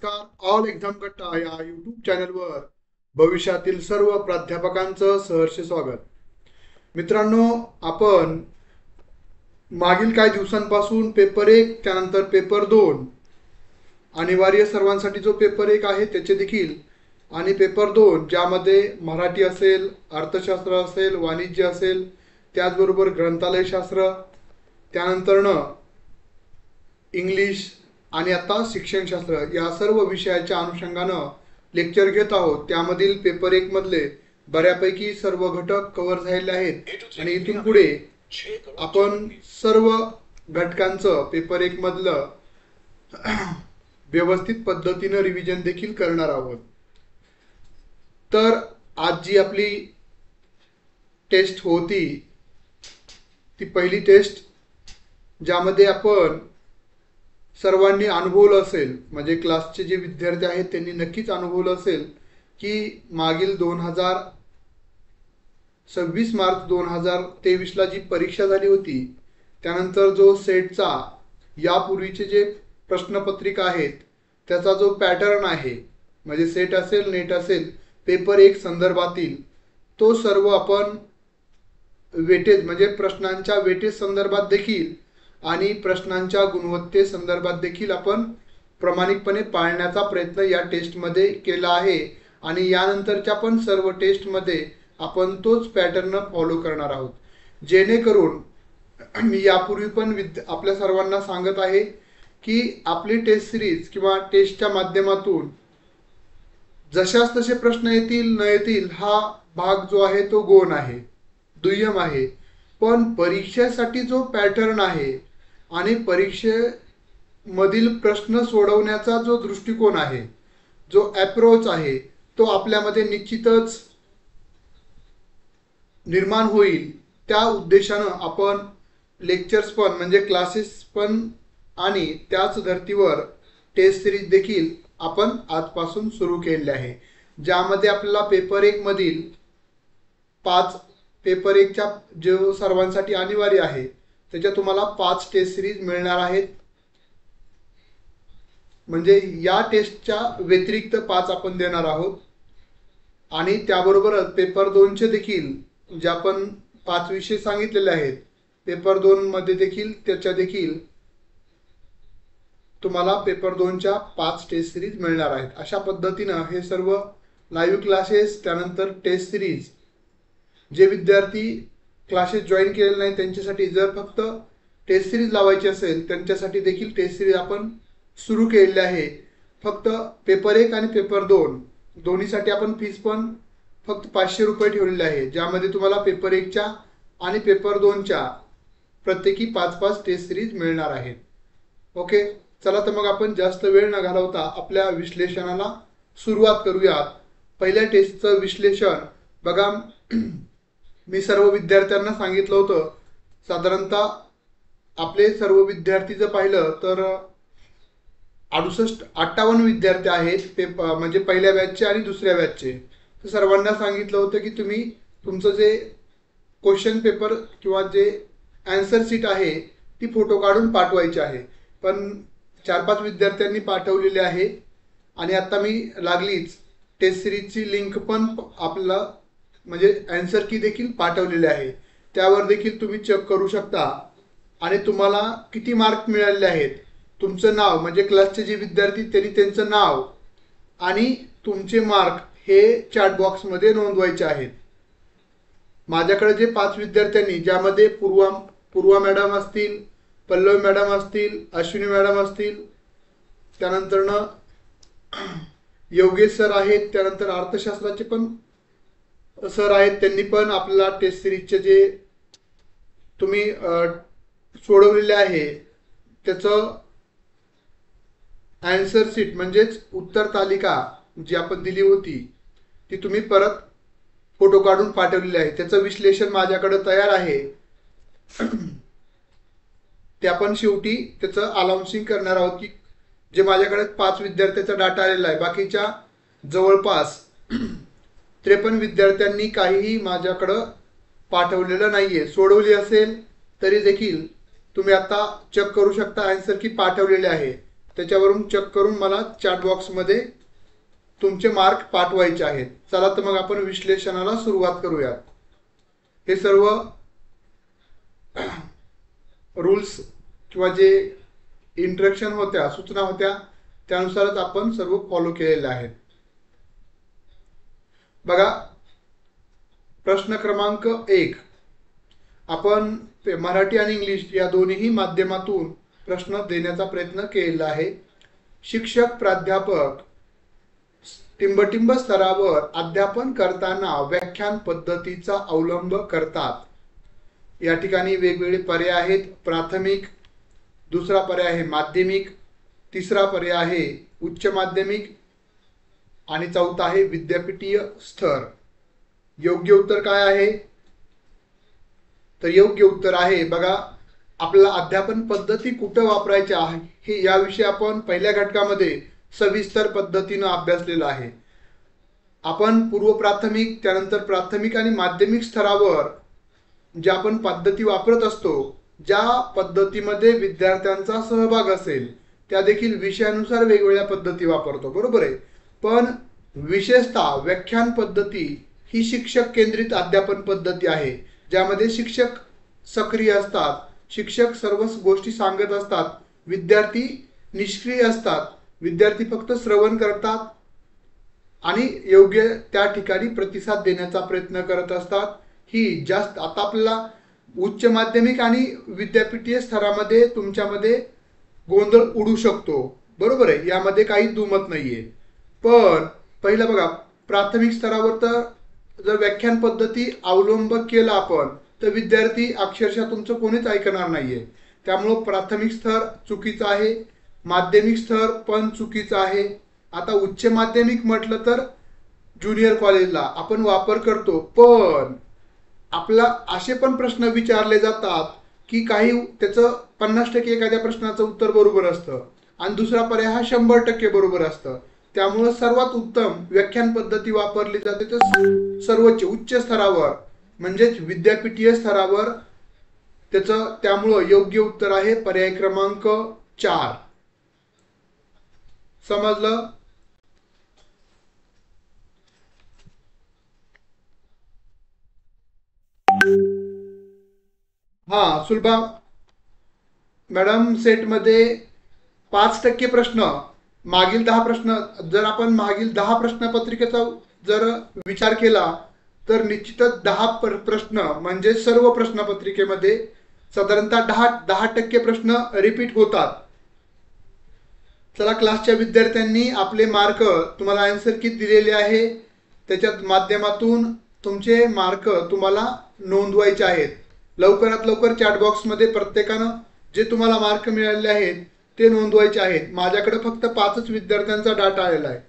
नमस्कार all exam कट्टा या यूट्यूब चॅनलवर भविष्यातील सर्व प्राध्यापकांचं सहर्ष स्वागत. मित्रांनो, आपण मागील काही दिवसांपासून पेपर 1 त्यानंतर पेपर 2 अनिवार्य सर्वांसाठी जो पेपर 1 आहे त्याचे देखील आणि पेपर 2 ज्यामध्ये मराठी असेल, अर्थशास्त्र असेल, वाणिज्य असेल, त्याचबरोबर ग्रंथालयशास्त्र, त्यानंतरनं इंग्लिश आणि आता शिक्षणशास्त्र या सर्व विषयाच्या अनुषंगानं लेक्चर घेत आहोत. त्यामधील पेपर 1 मधले बऱ्यापैकी सर्व घटक कव्हर झालेले आहेत आणि इथून पुढे आपण सर्व घटकांचं पेपर 1 मधलं व्यवस्थित पद्धतीनं रिव्हिजन देखील करणार आहोत. तर आज जी आपली टेस्ट होती ती पहिली टेस्ट, ज्यामध्ये आपण सर्वांनी अनुभवलं असेल, म्हणजे क्लासचे जे विद्यार्थी आहेत त्यांनी नक्कीच अनुभवलं असेल की मागील 26 मार्च 2023ला जी परीक्षा झाली होती, त्यानंतर जो सेटचा यापूर्वीचे जे प्रश्नपत्रिका आहेत त्याचा जो पॅटर्न आहे, म्हणजे सेट असेल, नेट असेल, पेपर 1 संदर्भातील तो सर्व आपण वेटेज म्हणजे प्रश्नांच्या वेटेज संदर्भात देखील आणि प्रश्नांच्या गुणवत्ते संदर्भात देखील आपण प्रामाणिकपणे पाळण्याचा प्रयत्न या टेस्टमध्ये केला आहे आणि यानंतरच्या पण सर्व टेस्टमध्ये आपण तोच पॅटर्न फॉलो करणार आहोत. जेणेकरून मी यापूर्वी पण आपल्या सर्वांना सांगत आहे की आपली टेस्ट सिरीज किंवा टेस्टच्या माध्यमातून जशाच तसे प्रश्न येतील न येतील हा भाग जो आहे तो गौण आहे, दुय्यम आहे. पण परीक्षेसाठी जो पॅटर्न आहे आणि परीक्षेमधील प्रश्न सोडवण्याचा जो दृष्टिकोन आहे, जो अप्रोच आहे, तो आपल्यामध्ये निश्चितच निर्माण होईल. त्या उद्देशानं आपण लेक्चर्स पण म्हणजे क्लासेस पण आणि त्याच धर्तीवर टेस्ट सिरीज देखील आपण आजपासून सुरू केलेले आहे, ज्यामध्ये आपल्याला पेपर 1 मधील 5 पेपर 1च्या जो सर्वांसाठी अनिवार्य आहे त्याच्या तुम्हाला 5 टेस्ट सिरीज मिळणार आहेत. म्हणजे या टेस्टच्या व्यतिरिक्त 5 आपण देणार आहोत आणि त्याबरोबरच पेपर 2चे देखील जे आपण 5 विषय सांगितलेले आहेत, पेपर 2 मध्ये देखील त्याच्या देखील तुम्हाला पेपर 2च्या 5 टेस्ट सिरीज मिळणार आहेत. अशा पद्धतीनं हे सर्व लाईव्ह क्लासेस त्यानंतर टेस्ट सिरीज जे विद्यार्थी क्लासेस जॉईन केलेले नाही त्यांच्यासाठी, जर फक्त टेस्ट सिरीज लावायची असेल त्यांच्यासाठी देखील टेस्ट सिरीज आपण सुरू केलेली आहे. फक्त पेपर 1 आणि पेपर 2 दोन्हीसाठी आपण फीस पण फक्त 500 रुपये ठेवलेले आहे, ज्यामध्ये तुम्हाला पेपर 1च्या आणि पेपर 2च्या प्रत्येकी 5-5 टेस्ट सिरीज मिळणार आहेत. ओके, चला तर मग आपण जास्त वेळ न घालवता आपल्या विश्लेषणाला सुरुवात करूयात. पहिल्या टेस्टचं विश्लेषण बघा, मी सर्व विद्यार्थ्यांना सांगितलं होतं, साधारणतः आपले सर्व विद्यार्थी जर पाहिलं तर 58 विद्यार्थी आहेत म्हणजे पहिल्या बॅचचे आणि दुसऱ्या बॅचचे. तर सर्वांना सांगितलं होतं की तुम्ही तुमचं जे क्वेश्चन पेपर किंवा जे आन्सर शीट आहे ती फोटो काढून पाठवायची आहे. पण 4-5 विद्यार्थ्यांनी पाठवलेले आहे आणि आता मी लागलीच टेस्ट सिरीजची लिंक पण आपल्याला म्हणजे आन्सर की देखील पाठवलेले आहे, त्यावर देखील तुम्ही चेक करू शकता. आणि तुम्हाला किती मार्क मिळालेले आहेत, तुमचं नाव म्हणजे क्लासचे जे विद्यार्थी त्यांनी त्यांचं नाव आणि तुमचे मार्क हे चॅट बॉक्समध्ये नोंदवायचे आहेत. माझ्याकडे जे 5 विद्यार्थ्यांनी, ज्यामध्ये पूर्वा मॅडम असतील, पल्लवी मॅडम असतील, अश्विनी मॅडम असतील, त्यानंतरनं योगेश सर आहेत, त्यानंतर अर्थशास्त्राचे पण सर आहेत, त्यांनी पण आपल्याला टेस्ट सिरीजचे जे तुम्ही सोडवलेले आहे त्याचं आन्सर शीट म्हणजेच उत्तर तालिका जी आपण दिली होती ती तुम्ही परत फोटो काढून पाठवलेली आहे. त्याचं विश्लेषण माझ्याकडे तयार आहे. ते आपण शेवटी त्याचं अनाउन्सिंग करणार आहोत की जे माझ्याकडे 5 विद्यार्थ्यांचा डाटा आलेला आहे, बाकीच्या जवळपास 53 विद्यार्थ्यांनी काहीही माझ्याकडं पाठवलेलं नाहीये. सोडवली असेल तरी देखील तुम्ही आता चेक करू शकता आन्सर की पाठवलेले आहे. त्याच्यावरून चेक करून मला चॅट बॉक्समध्ये तुमचे मार्क पाठवायचे आहेत. चला तर मग आपण विश्लेषणाला सुरुवात करूयात. हे सर्व रूल्स किंवा जे इंस्ट्रक्शन होत्या, सूचना होत्या, त्यानुसारच आपण सर्व फॉलो केलेले आहेत. बघा, प्रश्न क्रमांक 1, आपण मराठी आणि इंग्लिश या दोन्ही माध्यमातून प्रश्न देण्याचा प्रयत्न केलेला आहे. शिक्षक प्राध्यापक टिंबटिंब स्तरावर अध्यापन करताना व्याख्यान पद्धतीचा अवलंब करतात. या ठिकाणी वेगवेगळे पर्याय आहेत. प्राथमिक, दुसरा पर्याय आहे माध्यमिक, तिसरा पर्याय आहे उच्च माध्यमिक आणि चौथा आहे विद्यापीठीय स्तर. योग्य उत्तर काय आहे? तर योग्य उत्तर आहे बघा, आपल्याला अध्यापन पद्धती कुठं वापरायच्या आहे हे याविषयी आपण पहिल्या घटकामध्ये सविस्तर पद्धतीने अभ्यासलेला आहे. आपण पूर्व प्राथमिक, त्यानंतर प्राथमिक आणि माध्यमिक स्तरावर ज्या आपण पद्धती वापरत असतो, ज्या पद्धतीमध्ये विद्यार्थ्यांचा सहभाग असेल त्या देखील विषयानुसार वेगवेगळ्या पद्धती वापरतो, बरोबर आहे. पण विशेषतः व्याख्यान पद्धती ही शिक्षक केंद्रित अध्यापन पद्धती आहे, ज्यामध्ये शिक्षक सक्रिय असतात, शिक्षक सर्व गोष्टी सांगत असतात, विद्यार्थी निष्क्रिय असतात, विद्यार्थी फक्त श्रवण करतात आणि योग्य त्या ठिकाणी प्रतिसाद देण्याचा प्रयत्न करत असतात. ही जास्त आता आपल्याला उच्च माध्यमिक आणि विद्यापीठीय स्तरामध्ये तुमच्यामध्ये गोंधळ उडू शकतो, बरोबर आहे, यामध्ये काही दुमत नाहीये. पण पहिलं बघा, प्राथमिक स्तरावर तर जर व्याख्यान पद्धती अवलंब केला आपण तर विद्यार्थी अक्षरशः तुमचं कोणीच ऐकणार नाहीये. त्यामुळं प्राथमिक स्तर चुकीचं आहे, माध्यमिक स्तर पण चुकीचं आहे. आता उच्च माध्यमिक म्हटलं तर ज्युनियर कॉलेजला आपण वापर करतो, पण आपला असे पण प्रश्न विचारले जातात की काही त्याचं 50% एखाद्या प्रश्नाचं उत्तर बरोबर असतं आणि दुसरा पर्याय हा 100% बरोबर असतं. त्यामुळे सर्वात उत्तम व्याख्यान पद्धती वापरली जाते तर सर्वोच्च उच्च स्तरावर म्हणजेच विद्यापीठीय स्तरावर त्याचं. त्यामुळं योग्य उत्तर आहे पर्याय क्रमांक 4. समजलं? हा सुलभा मॅडम, सेटमध्ये 5% प्रश्न, मागील 10 प्रश्न, जर आपण मागील 10 प्रश्नपत्रिकेचा जर विचार केला तर निश्चितच 10 प्रश्न म्हणजे सर्व प्रश्नपत्रिकेमध्ये साधारणतः 10% प्रश्न रिपीट होतात. चला, क्लासच्या विद्यार्थ्यांनी आपले मार्क तुम्हाला आन्सर की दिलेले आहे, त्याच्या माध्यमातून तुमचे मार्क तुम्हाला नोंदवायचे आहेत. लवकरात लवकर चॅट बॉक्समध्ये प्रत्येकानं जे तुम्हाला मार्क मिळालेले आहेत ते नोंदवायचे आहेत. माझ्याकडे फक्त 5च विद्यार्थ्यांचा डाटा आलेला आहे.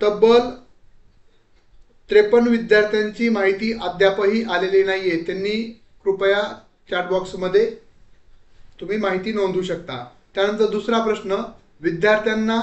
तब्बल 53 विद्यार्थ्यांची माहिती अद्यापही आलेली नाहीये. त्यांनी कृपया चॅट बॉक्समध्ये तुम्ही माहिती नोंदवू शकता. त्यानंतर दुसरा प्रश्न, विद्यार्थ्यांना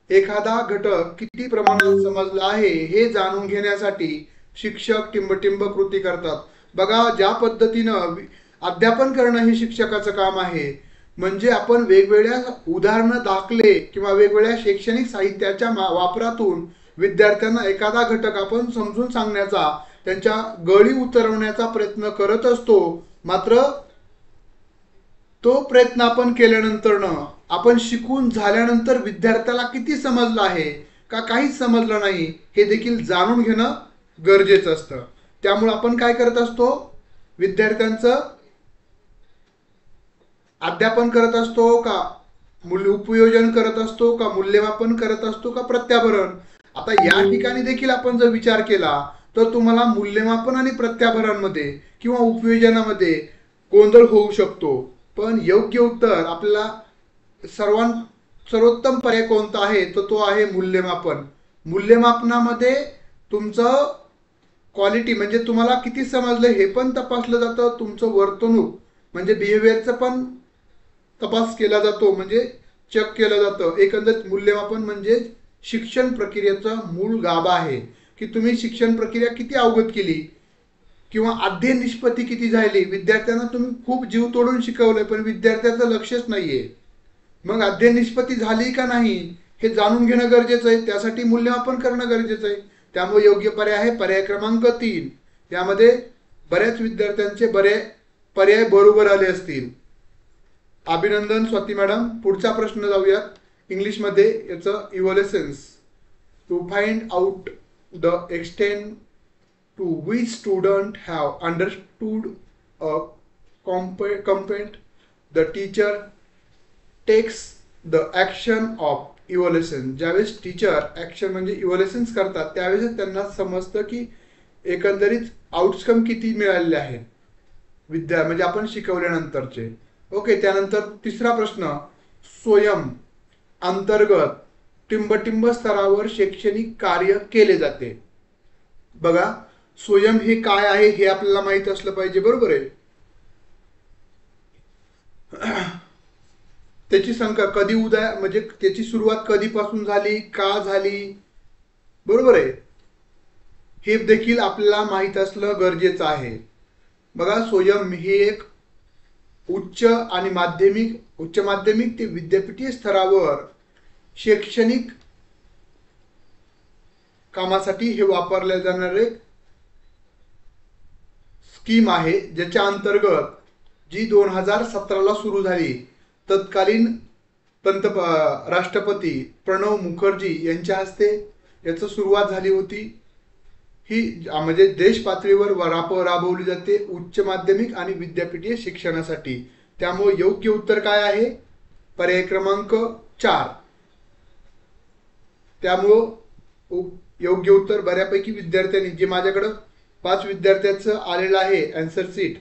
एखादा घटक किती प्रमाणात समजला आहे हे जाणून घेण्यासाठी शिक्षक टिंबटिंब कृती करतात. बघा, ज्या पद्धतीनं अध्यापन करणं हे शिक्षकाचं काम आहे, म्हणजे आपण वेगवेगळ्या उदाहरणं, दाखले किंवा वेगवेगळ्या शैक्षणिक साहित्याच्या वापरातून विद्यार्थ्यांना एखादा घटक आपण समजून सांगण्याचा, त्यांच्या गळी उतरवण्याचा प्रयत्न करत असतो. मात्र तो प्रयत्न आपण केल्यानंतरनं, आपण शिकून झाल्यानंतर विद्यार्थ्याला किती समजलं आहे का काहीच समजलं नाही हे देखील जाणून घेणं गरजेचं असतं. त्यामुळे आपण काय करत असतो, विद्यार्थ्यांचं अध्यापन करत असतो का उपयोजन करत असतो का मूल्यमापन करत असतो का प्रत्याभरण. आता या ठिकाणी देखील आपण जर विचार केला तर तुम्हाला मूल्यमापन आणि प्रत्याभरणामध्ये किंवा उपयोजनामध्ये गोंधळ होऊ शकतो. पण योग्य उत्तर आपल्याला सर्वोत्तम पर्याय कोणता आहे तर तो आहे मूल्यमापन. मूल्यमापनामध्ये तुमचं क्वालिटी म्हणजे तुम्हाला किती समजलं हे पण तपासलं जातं, तुमचं वर्तणूक म्हणजे बिहेवियरचं पण तपास केला जातो, म्हणजे चेक केलं जातं. एकंदरीत मूल्यमापन म्हणजे शिक्षण प्रक्रियेचा मूळ गाभा आहे की तुम्ही शिक्षण प्रक्रिया किती अवगत केली किंवा अध्ययन निष्पत्ती किती झाली. विद्यार्थ्यांना तुम्ही खूप जीव तोडून शिकवलंय पण विद्यार्थ्याचं लक्षच नाहीये. मग अध्ययन निष्पत्ती झाली का नाही हे जाणून घेणं गरजेचं आहे, त्यासाठी मूल्यमापन करणं गरजेचं आहे. त्यामुळे योग्य पर्याय आहे पर्याय क्रमांक 3. यामध्ये बऱ्याच विद्यार्थ्यांचे पर्याय बरोबर आले असतील. अभिनंदन स्वाती मॅडम. पुढचा प्रश्न जाऊयात. इंग्लिशमध्ये याचं evaluations to find out the extent to which student have understood a content the teacher takes the action of evaluation. ज्यावेळेस टीचर ॲक्शन म्हणजे इव्हॅल्युएशन्स करतात त्यावेळेस त्यांना समजतं की एकंदरीत आउटकम किती मिळालेले आहेत म्हणजे आपण शिकवल्यानंतरचे. ओके. त्यानंतर तिसरा प्रश्न, स्वयं अंतर्गत टिंबटिंब स्तरावर शैक्षणिक कार्य केले जाते. बघा, स्वयं हे काय आहे हे आपल्याला माहित असलं पाहिजे, बरोबर आहे. त्याची संख्या कधी म्हणजे त्याची सुरुवात कधीपासून झाली, का झाली, बरोबर आहे, हे देखील आपल्याला माहित असलं गरजेचं आहे. बघा, स्वयं हे एक उच्च माध्यमिक ते विद्यापीठीय स्तरावर शैक्षणिक कामासाठी हे वापरले जाणारे स्कीम आहे, ज्याच्या अंतर्गत जी 2017ला सुरू झाली. तत्कालीन राष्ट्रपती प्रणव मुखर्जी यांच्या हस्ते याची सुरुवात झाली होती. ही म्हणजे देश पातळीवर राबवली जाते उच्च माध्यमिक आणि विद्यापीठीय शिक्षणासाठी. त्यामुळे योग्य उत्तर काय आहे? पर्याय क्रमांक 4. त्यामुळे योग्य उत्तर बऱ्यापैकी विद्यार्थ्यांनी, जे माझ्याकडे 5 विद्यार्थ्यांचं आलेलं आहे आन्सर शीट,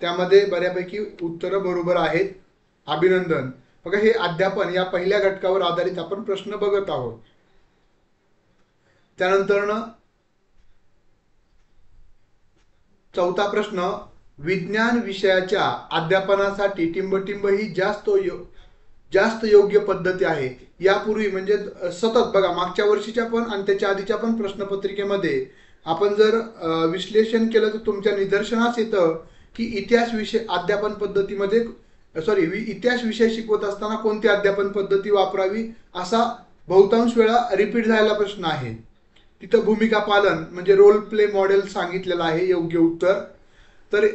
त्यामध्ये बऱ्यापैकी उत्तरं बरोबर आहेत. अभिनंदन. बघा, हे अध्यापन या पहिल्या घटकावर आधारित आपण प्रश्न बघत आहोत. त्यानंतर चौथा प्रश्न, विज्ञान विषयाच्या अध्यापनासाठी टिंबटिंब ही जास्त योग्य पद्धती आहे. यापूर्वी म्हणजे सतत बघा, मागच्या वर्षीच्या पण आणि त्याच्या आधीच्या पण प्रश्नपत्रिकेमध्ये आपण जर विश्लेषण केलं तर तुमच्या निदर्शनास येतं की इतिहास विषय शिकवत असताना कोणती अध्यापन पद्धती वापरावी असा बहुतांश वेळा रिपीट झालेला प्रश्न आहे. तिथं भूमिका पालन म्हणजे रोल प्ले मॉडेल सांगितलेलं आहे योग्य उत्तर. तर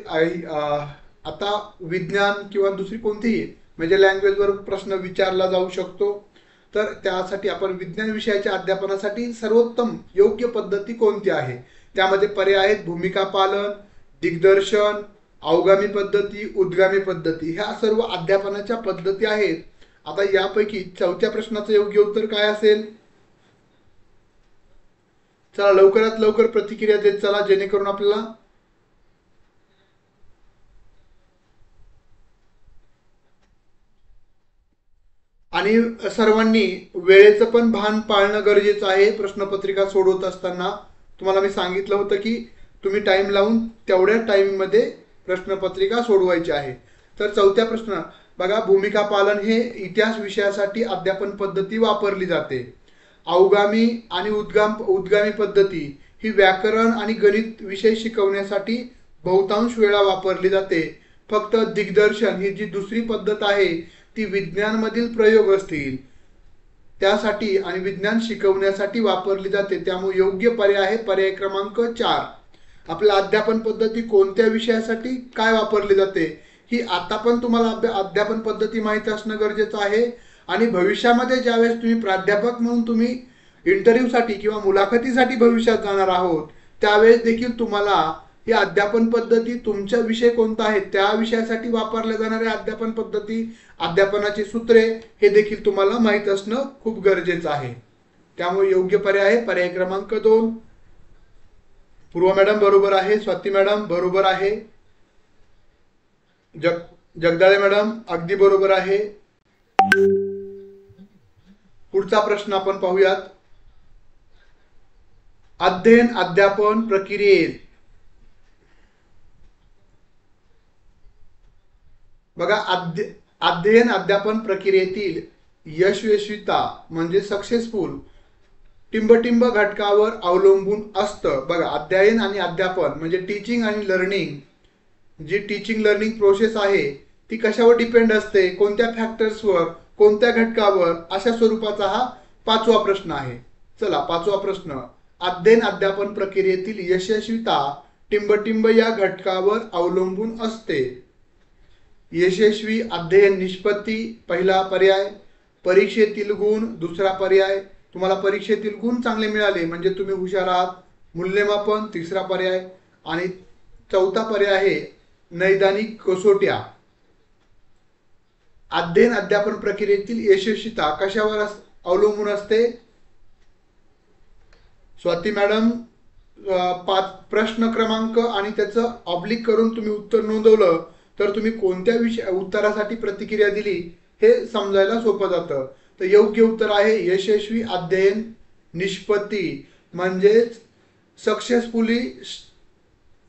आता विज्ञान किंवा दुसरी कोणतीही म्हणजे लँग्वेजवर प्रश्न विचारला जाऊ शकतो. तर त्यासाठी आपण विज्ञान विषयाच्या अध्यापनासाठी सर्वोत्तम योग्य पद्धती कोणती आहे, त्यामध्ये पर्याय आहेत भूमिका पालन, दिग्दर्शन, अवगामी पद्धती, उद्गामी पद्धती. ह्या सर्व अध्यापनाच्या पद्धती आहेत. आता यापैकी चौथ्या प्रश्नाचं योग्य उत्तर काय असेल? चला लवकरात लवकर प्रतिक्रिया देत चला, जेणेकरून आपल्याला आणि सर्वांनी वेळेचं पण भान पाळणं गरजेचं आहे. प्रश्नपत्रिका सोडवत असताना तुम्हाला मी सांगितलं होतं की तुम्ही टाइम लावून तेवढ्या टाइममध्ये प्रश्नपत्रिका सोडवायची आहे. तर चौथ्या प्रश्न बघा, भूमिका पालन हे इतिहास विषयासाठी अध्यापन पद्धती वापरली जाते. अवगामी आणि उद्गामी पद्धती ही व्याकरण आणि गणित विषय शिकवण्यासाठी बहुतांश वेळा वापरली जाते. फक्त दिग्दर्शन ही जी दुसरी पद्धत आहे ती विज्ञानमधील प्रयोग असतील त्यासाठी आणि विज्ञान शिकवण्यासाठी वापरली जाते. त्यामुळे योग्य पर्याय आहे पर्याय क्रमांक 4. आपल्या अध्यापन पद्धती कोणत्या विषयासाठी काय वापरली जाते ही आता पण तुम्हाला अध्यापन पद्धती माहित असणं गरजेचं आहे. आणि भविष्यामध्ये ज्यावेळेस तुम्ही प्राध्यापक म्हणून तुम्ही इंटरव्ह्यूसाठी किंवा मुलाखतीसाठी भविष्यात जाणार आहोत त्यावेळेस देखील तुम्हाला ही अध्यापन पद्धती तुमचा विषय कोणता आहे त्या विषयासाठी वापरल्या जाणाऱ्या अध्यापन पद्धती, अध्यापनाची सूत्रे हे देखील तुम्हाला माहित असणं खूप गरजेचं आहे. त्यामुळे योग्य पर्याय आहे पर्याय क्रमांक 2. पूर्वा मॅडम बरोबर आहे, स्वाती मॅडम बरोबर आहे, जगदाळे मॅडम अगदी बरोबर आहे. पुढचा प्रश्न आपण पाहूयात. अध्ययन अध्यापन प्रक्रियेत बघा, अध्ययन अध्यापन प्रक्रियेतील यशस्वीता म्हणजे सक्सेसफुल टिंबटिंब घटकावर अवलंबून असतं. बघा, अध्ययन आणि अध्यापन म्हणजे टीचिंग आणि लर्निंग, जी टीचिंग लर्निंग प्रोसेस आहे ती कशावर डिपेंड असते, कोणत्या फॅक्टर्सवर, कोणत्या घटकावर, अशा स्वरूपाचा हा 5वा प्रश्न आहे. चला 5वा प्रश्न, अध्ययन अध्यापन प्रक्रियेतील यशस्वीता टिंबटिंब या घटकावर अवलंबून असते. यशस्वी अध्ययन निष्पत्ती पहिला पर्याय, परीक्षेतील गुण दुसरा पर्याय, तुम्हाला परीक्षेतील गुण चांगले मिळाले म्हणजे तुम्ही हुशार आहात, मूल्यमापन तिसरा पर्याय, आणि चौथा पर्याय आहे नैदानिक कसोट्या. अध्ययन अध्यापन प्रक्रियेतील यशस्वीता कशावर अवलंबून असते? स्वाती मॅडम, प्रश्न क्रमांक आणि त्याचं ऑब्लिक करून तुम्ही उत्तर नोंदवलं तर तुम्ही कोणत्या उत्तरासाठी प्रतिक्रिया दिली हे समजायला सोपं जातं. तर योग्य उत्तर आहे यशस्वी अध्ययन निष्पत्ती, म्हणजेच सक्सेसफुली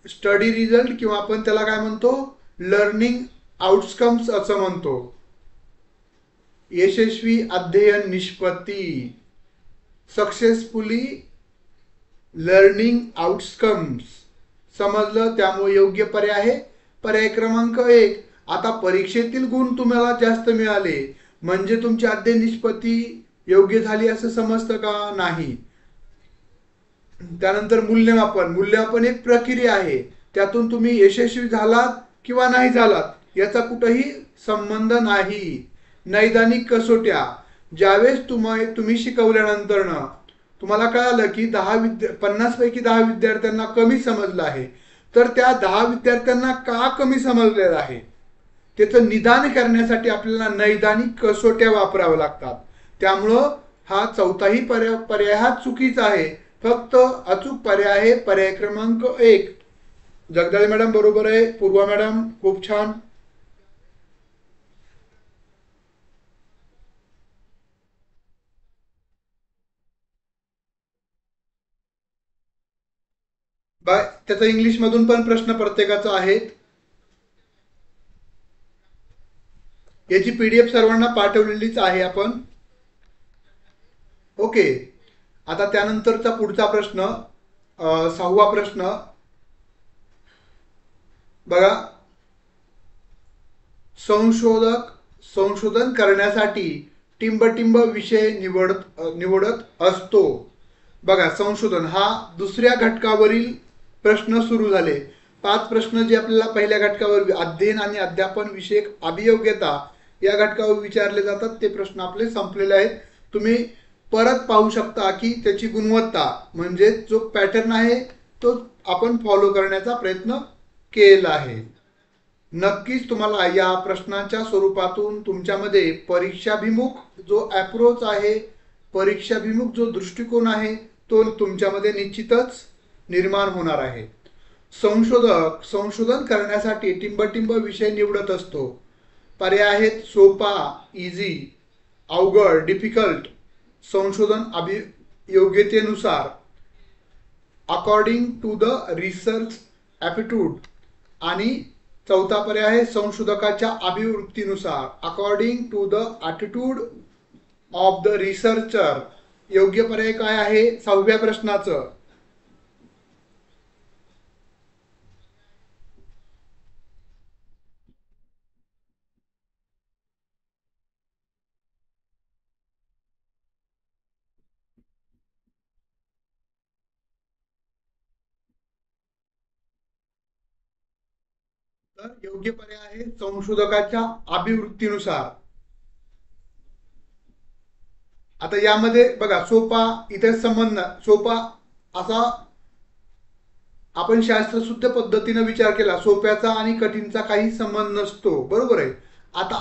स्टडी रिझल्ट, किंवा आपण त्याला काय म्हणतो, लर्निंग आउटकम्स असं म्हणतो. यशस्वी अध्ययन निष्पत्ती, सक्सेसफुली लर्निंग आउटकम्स, समजलं? त्यामुळे योग्य पर्याय आहे पर्याय क्रमांक 1. आता परीक्षेतील गुण तुम्हाला जास्त मिळाले म्हणजे तुमची अध्ययन निष्पत्ती योग्य झाली असं समजतं का? नाही. त्यानंतर मूल्यमापन एक प्रक्रिया आहे, त्यातून तुम्ही यशस्वी झालात किंवा नाही झालात याचा कुठेही संबंध नाही. नैदानिक कसोट्या, ज्यावेळेस तुम्ही शिकवल्यानंतर तुम्हाला कळालं की 50 पैकी 10 विद्यार्थ्यांना कमी समजलं आहे, तर त्या 10 विद्यार्थ्यांना का कमी समजलेलं आहे त्याचं निदान करण्यासाठी आपल्याला नैदानिक कसोट्या वापराव्या लागतात. त्यामुळं हा चौथाही पर्याय हा चुकीचा आहे. फक्त अचूक पर्याय आहे पर्याय क्रमांक 1. जगदाळे मॅडम बरोबर आहे, पूर्वा मॅडम खूप छान. त्याचा इंग्लिश मधून पण प्रश्न प्रत्येकाचा आहेत. याची पीडीएफ सर्वांना पाठवलेलीच आहे आपण. ओके, आता त्यानंतरचा पुढचा प्रश्न 6वा प्रश्न बघा. संशोधन करण्यासाठी टिंबटिंब विषय निवडत असतो. बघा, संशोधन हा दुसऱ्या घटकावरील प्रश्न सुरू झाले. 5 प्रश्न जे आपल्याला पहिल्या घटकावर अध्ययन आणि अध्यापन विषयक अभियोग्यता या घटकावर विचारले जातात ते प्रश्न आपले संपलेले आहेत. तुम्ही परत पाहू शकता की त्याची गुणवत्ता म्हणजे जो पॅटर्न आहे तो आपण फॉलो करण्याचा प्रयत्न केला आहे. नक्कीच तुम्हाला या प्रश्नाच्या स्वरूपातून तुमच्यामध्ये परीक्षाभिमुख जो अप्रोच आहे, परीक्षाभिमुख जो दृष्टिकोन आहे तो तुमच्यामध्ये निश्चितच निर्माण होणार आहे. संशोधन करण्यासाठी टिंबटिंब विषय निवडत असतो. पर्याय आहेत सोपा, इझी, अवघड, डिफिकल्ट, संशोधन अभियोग्यतेनुसार, according to the research aptitude, आणि चौथा पर्याय आहे संशोधकाच्या अभिवृत्तीनुसार, according to the attitude of the researcher. योग्य पर्याय काय आहे 6व्या प्रश्नाचं? तर योग्य पर्याय आहे संशोधकाच्या अभिवृत्तीनुसार. आता यामध्ये बघा सोपा, इथे संबंध सोपा असा आपण शास्त्रशुद्ध पद्धतीने विचार केला, सोप्याचा आणि कठीणचा काही संबंध नसतो, बरोबर आहे. आता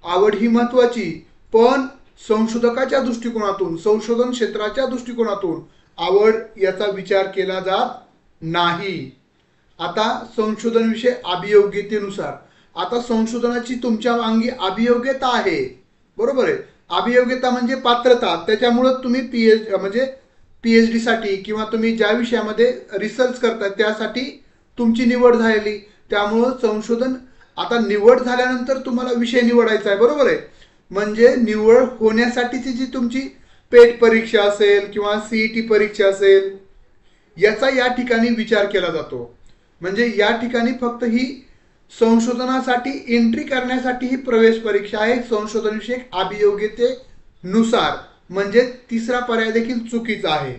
आवड ही महत्वाची, पण संशोधकाच्या दृष्टिकोनातून, संशोधन क्षेत्राच्या दृष्टिकोनातून आवड याचा विचार केला जात नाही. आता संशोधन विषय अभियोग्यतेनुसार, आता संशोधनाची तुमच्या अंगी अभियोग्यता आहे, बरोबर आहे. अभियोग्यता म्हणजे पात्रता, त्याच्यामुळे तुम्ही पीएचडी साठी किंवा तुम्ही ज्या विषयामध्ये रिसर्च करताय त्यासाठी तुमची निवड झालेली. त्यामुळं संशोधन, आता निवड झाल्यानंतर तुम्हाला विषय निवडायचा आहे, बरोबर आहे. म्हणजे निवड होण्यासाठीची जी तुमची पेट परीक्षा असेल किंवा सीईटी परीक्षा असेल याचा या ठिकाणी विचार केला जातो. म्हणजे या ठिकाणी फक्त ही संशोधनासाठी एंट्री करण्यासाठी ही प्रवेश परीक्षा आहे संशोधन विषयक अभियोग्यतेनुसार, म्हणजे तिसरा पर्याय देखील चुकीचा आहे.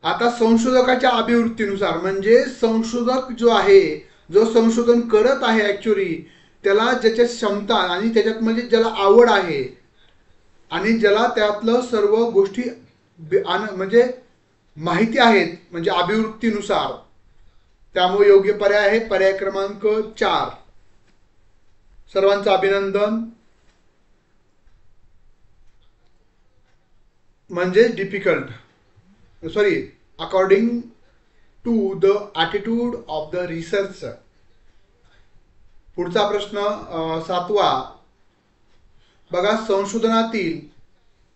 आता संशोधकाच्या अभिवृत्तीनुसार म्हणजे संशोधक जो आहे, जो संशोधन करत आहे ऍक्च्युअली, त्याला ज्याच्या क्षमता आणि त्याच्यात म्हणजे ज्याला आवड आहे आणि ज्याला त्यातलं सर्व गोष्टी म्हणजे माहिती आहेत म्हणजे अभिवृत्तीनुसार, त्यामुळे योग्य पर्याय आहे पर्याय क्रमांक 4. सर्वांचं अभिनंदन. म्हणजे difficult, sorry, according to the attitude of the researcher. पुढचा प्रश्न 7वा बघा. संशोधनातील